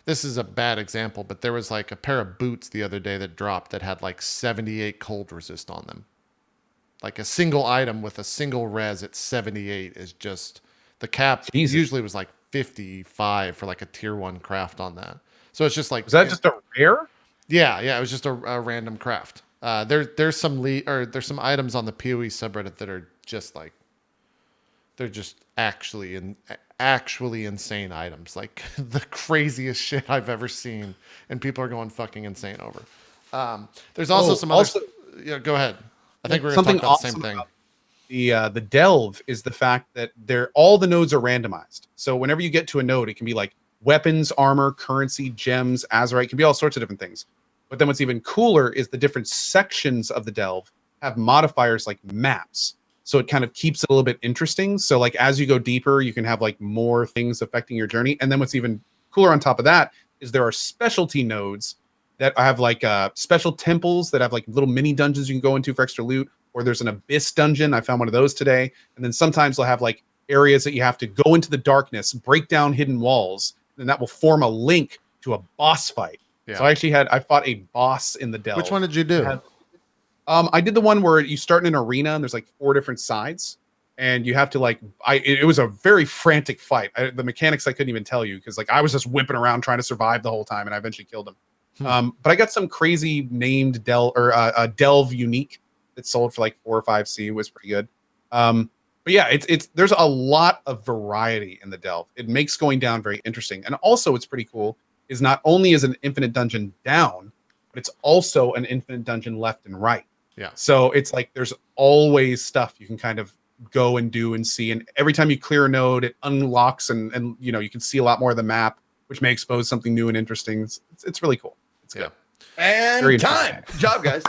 [SPEAKER 1] this is a bad example, but there was like a pair of boots the other day that dropped that had like 78 cold resist on them. Like a single item with a single res at 78 is just the cap. Usually was like 55 for like a tier 1 craft on that. So it's just like,
[SPEAKER 3] is that just a rare?
[SPEAKER 1] Yeah, it was just a random craft. There's some items on the PoE subreddit that are just like, they're just actually insane items, like the craziest shit I've ever seen, and people are going fucking insane over. There's also some other. Yeah, go ahead. I think we're going to talk about the same thing.
[SPEAKER 3] The delve is the fact that all the nodes are randomized. So whenever you get to a node, it can be like weapons, armor, currency, gems, azurite. It can be all sorts of different things. But then what's even cooler is the different sections of the delve have modifiers like maps. So it kind of keeps it a little bit interesting. So like as you go deeper, you can have like more things affecting your journey. And then what's even cooler on top of that is there are specialty nodes that have like special temples that have like little mini dungeons you can go into for extra loot. Or there's an abyss dungeon. I found one of those today. And then sometimes they'll have like areas that you have to go into the darkness, break down hidden walls, and that will form a link to a boss fight. Yeah. So I fought a boss in the delve.
[SPEAKER 1] Which one did you do?
[SPEAKER 3] I did the one where you start in an arena and there's like 4 different sides, and you have to like, it was a very frantic fight. The mechanics I couldn't even tell you because like I was just whipping around trying to survive the whole time, and I eventually killed him. But I got some crazy named delve unique that sold for like 4 or 5 C. Was pretty good. But yeah, it's there's a lot of variety in the delve. It makes going down very interesting. And also what's pretty cool is not only is an infinite dungeon down, but it's also an infinite dungeon left and right.
[SPEAKER 1] Yeah.
[SPEAKER 3] So it's like there's always stuff you can kind of go and do and see. And every time you clear a node, it unlocks and you know, you can see a lot more of the map, which may expose something new and interesting. It's really cool. It's good.
[SPEAKER 2] And
[SPEAKER 3] Very
[SPEAKER 2] time. Good job, guys.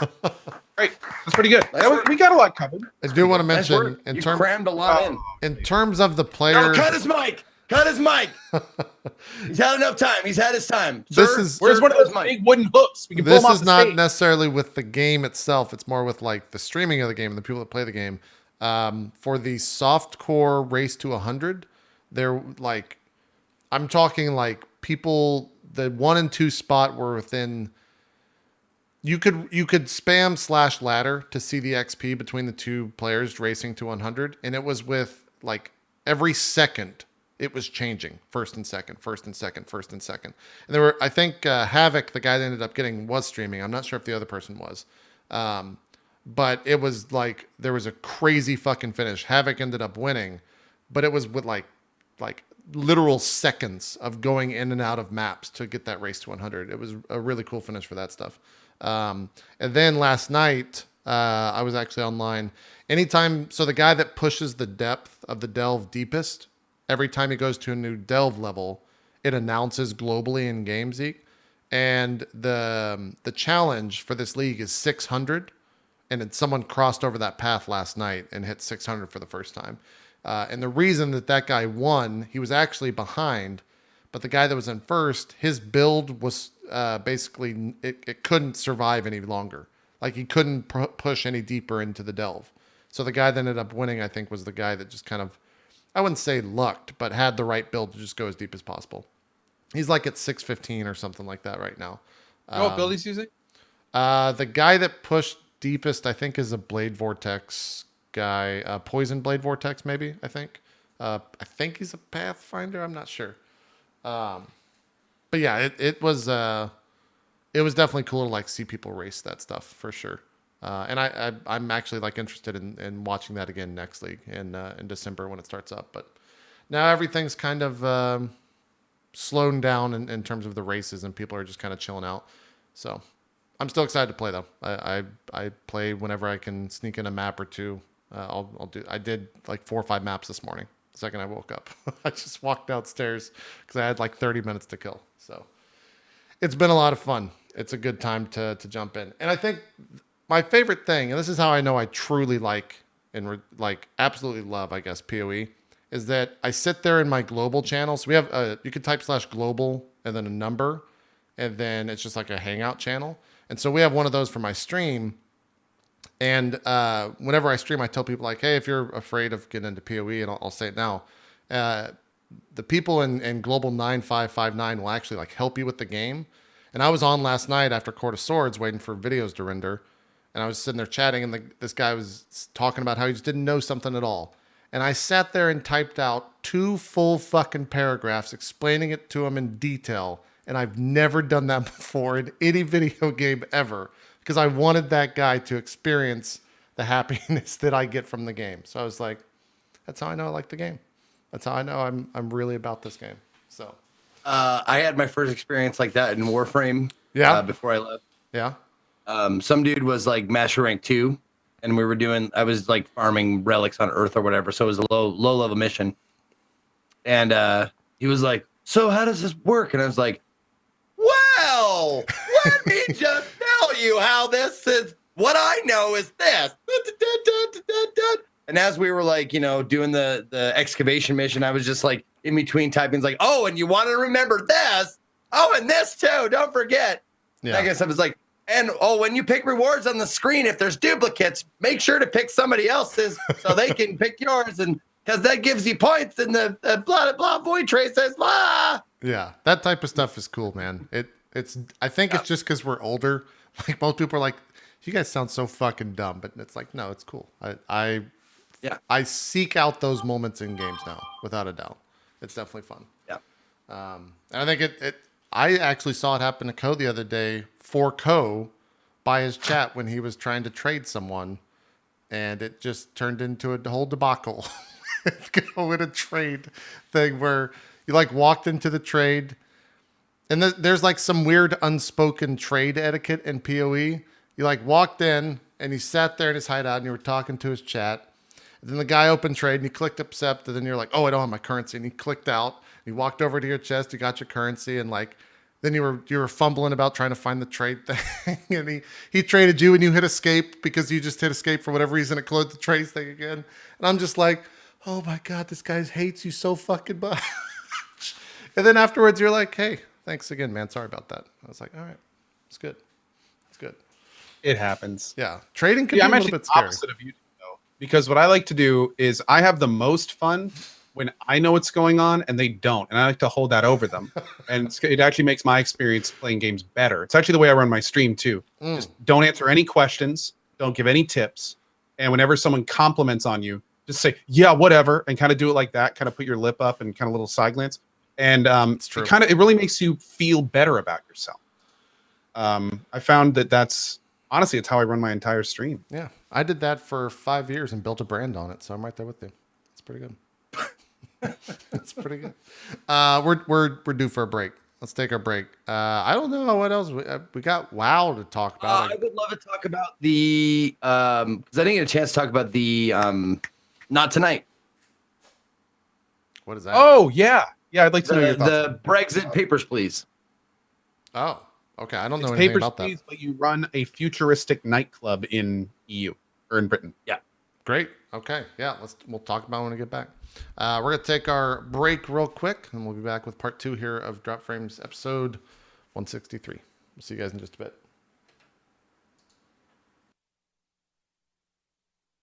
[SPEAKER 3] Great. That's pretty good.
[SPEAKER 2] Nice work.
[SPEAKER 3] We got a lot covered.
[SPEAKER 1] I do want to
[SPEAKER 2] Nice
[SPEAKER 1] mention
[SPEAKER 2] work. You crammed a lot
[SPEAKER 1] in terms of the
[SPEAKER 2] in.
[SPEAKER 1] player.
[SPEAKER 2] No, cut his mic. Cut his mic. He's had enough time. He's had his time.
[SPEAKER 1] This
[SPEAKER 2] Sir,
[SPEAKER 1] is-
[SPEAKER 3] Where's one of those
[SPEAKER 2] mic?
[SPEAKER 3] big wooden hooks? We can pull
[SPEAKER 1] This
[SPEAKER 3] them off
[SPEAKER 1] is
[SPEAKER 3] the
[SPEAKER 1] not
[SPEAKER 3] stage.
[SPEAKER 1] necessarily with the game itself. It's more with like the streaming of the game and the people that play the game. For the softcore race to 100, they're like, I'm talking like people. The 1 and 2 spot were within. You could spam /ladder to see the XP between the two players racing to 100, and it was with like every second it was changing first and second, first and second, first and second. And there were, I think, Havoc, the guy that ended up getting, was streaming. I'm not sure if the other person was, but it was like there was a crazy fucking finish. Havoc ended up winning, but it was with like literal seconds of going in and out of maps to get that race to 100. It was a really cool finish for that stuff. And then last night, I was actually online. Anytime, so the guy that pushes the depth of the delve deepest, every time he goes to a new delve level, it announces globally in game, Zeke. And the challenge for this league is 600. And then someone crossed over that path last night and hit 600 for the first time. And the reason that guy won, he was actually behind, but the guy that was in first, his build was basically, it couldn't survive any longer. Like he couldn't push any deeper into the delve. So the guy that ended up winning, I think, was the guy that just kind of, I wouldn't say lucked, but had the right build to just go as deep as possible. He's like at 615 or something like that right now.
[SPEAKER 3] What build he's using?
[SPEAKER 1] The guy that pushed deepest, I think, is a Blade Vortex guy, Poison Blade Vortex, maybe. I think he's a Pathfinder. I'm not sure, but yeah, it was definitely cool to like see people race that stuff for sure. And I'm actually like interested in watching that again next league in December when it starts up. But now everything's kind of slowed down in terms of the races, and people are just kind of chilling out. So I'm still excited to play though. I play whenever I can sneak in a map or two. I'll do. I did like 4 or 5 maps this morning. The second I woke up, I just walked downstairs because I had like 30 minutes to kill. So it's been a lot of fun. It's a good time to jump in. And I think my favorite thing, and this is how I know I truly like and like absolutely love, I guess, PoE, is that I sit there in my global channel. So we have you could type /global and then a number, and then it's just like a hangout channel. And so we have one of those for my stream. And whenever I stream, I tell people like, hey, if you're afraid of getting into PoE, and I'll say it now, the people in Global 9559 will actually like help you with the game. And I was on last night after Court of Swords waiting for videos to render. And I was sitting there chatting, and this guy was talking about how he just didn't know something at all. And I sat there and typed out 2 full fucking paragraphs explaining it to him in detail. And I've never done that before in any video game ever, because I wanted that guy to experience the happiness that I get from the game. So I was like, that's how I know I like the game. That's how I know I'm really about this game. So
[SPEAKER 2] I had my first experience like that in Warframe.
[SPEAKER 1] Yeah.
[SPEAKER 2] Before I left.
[SPEAKER 1] Yeah.
[SPEAKER 2] Some dude was like Master Rank 2, and I was like farming relics on Earth or whatever. So it was a low level mission. And he was like, so how does this work? And I was like, well, let me just tell you how this is. What I know is this. And as we were like, doing the excavation mission, I was just like in between typing, like, oh, and you want to remember this. Oh, and this too. Don't forget. Yeah. I guess I was like, and when you pick rewards on the screen, if there's duplicates, make sure to pick somebody else's so they can pick yours. And because that gives you points, and the blah, blah, void trace says, blah.
[SPEAKER 1] Yeah, that type of stuff is cool, man. It's. I think it's just because we're older. Like most people are like, you guys sound so fucking dumb, but it's like, no, it's cool. I seek out those moments in games now, without a doubt. It's definitely fun.
[SPEAKER 2] Yeah.
[SPEAKER 1] And I think I actually saw it happen to Ko the other day for Ko by his chat when he was trying to trade someone. and it just turned into a whole debacle. Go in a trade thing where you like walked into the trade, and there's like some weird unspoken trade etiquette in PoE. You like walked in and he sat there in his hideout and you were talking to his chat. And then the guy opened trade and he clicked accept, and then you're like, oh, I don't have my currency, and he clicked out. He walked over to your chest, you got your currency, and like then you were fumbling about trying to find the trade thing, and he traded you, and you hit escape because you just hit escape for whatever reason. It closed the trade thing again, and I'm just like, oh my god, this guy hates you so fucking much. And then afterwards, you're like, hey, thanks again, man. Sorry about that. I was like, all right, it's good, it's good.
[SPEAKER 3] It happens.
[SPEAKER 1] Yeah, trading can be
[SPEAKER 3] I'm
[SPEAKER 1] a little
[SPEAKER 3] actually
[SPEAKER 1] bit
[SPEAKER 3] the
[SPEAKER 1] scary.
[SPEAKER 3] opposite of you though, because what I like to do is I have the most fun when I know what's going on and they don't, and I like to hold that over them, and it actually makes my experience playing games better. It's actually the way I run my stream too. Just don't answer any questions, don't give any tips, and whenever someone compliments on you, just say yeah, whatever, and kind of do it like that. Kind of put your lip up and kind of little side glance, and it really makes you feel better about yourself. I found that's honestly it's how I run my entire stream.
[SPEAKER 1] Yeah, I did that for 5 years and built a brand on it, so I'm right there with you. It's pretty good. It's pretty good. We're due for a break. Let's take our break. I don't know what else we got. WoW to talk about.
[SPEAKER 2] I would love to talk about the because I didn't get a chance to talk about the not tonight.
[SPEAKER 1] What is that?
[SPEAKER 3] Oh yeah, I'd like to know your thoughts.
[SPEAKER 2] The Brexit papers, please.
[SPEAKER 1] Oh, okay. I don't know
[SPEAKER 3] It's
[SPEAKER 1] anything
[SPEAKER 3] Papers,
[SPEAKER 1] about that.
[SPEAKER 3] Please, but you run a futuristic nightclub in EU or in Britain.
[SPEAKER 2] Yeah.
[SPEAKER 1] Great. Okay. Yeah. We'll talk about it when we get back. We're gonna take our break real quick, and we'll be back with part 2 here of Drop Frames episode 163. We'll see you guys in just a bit.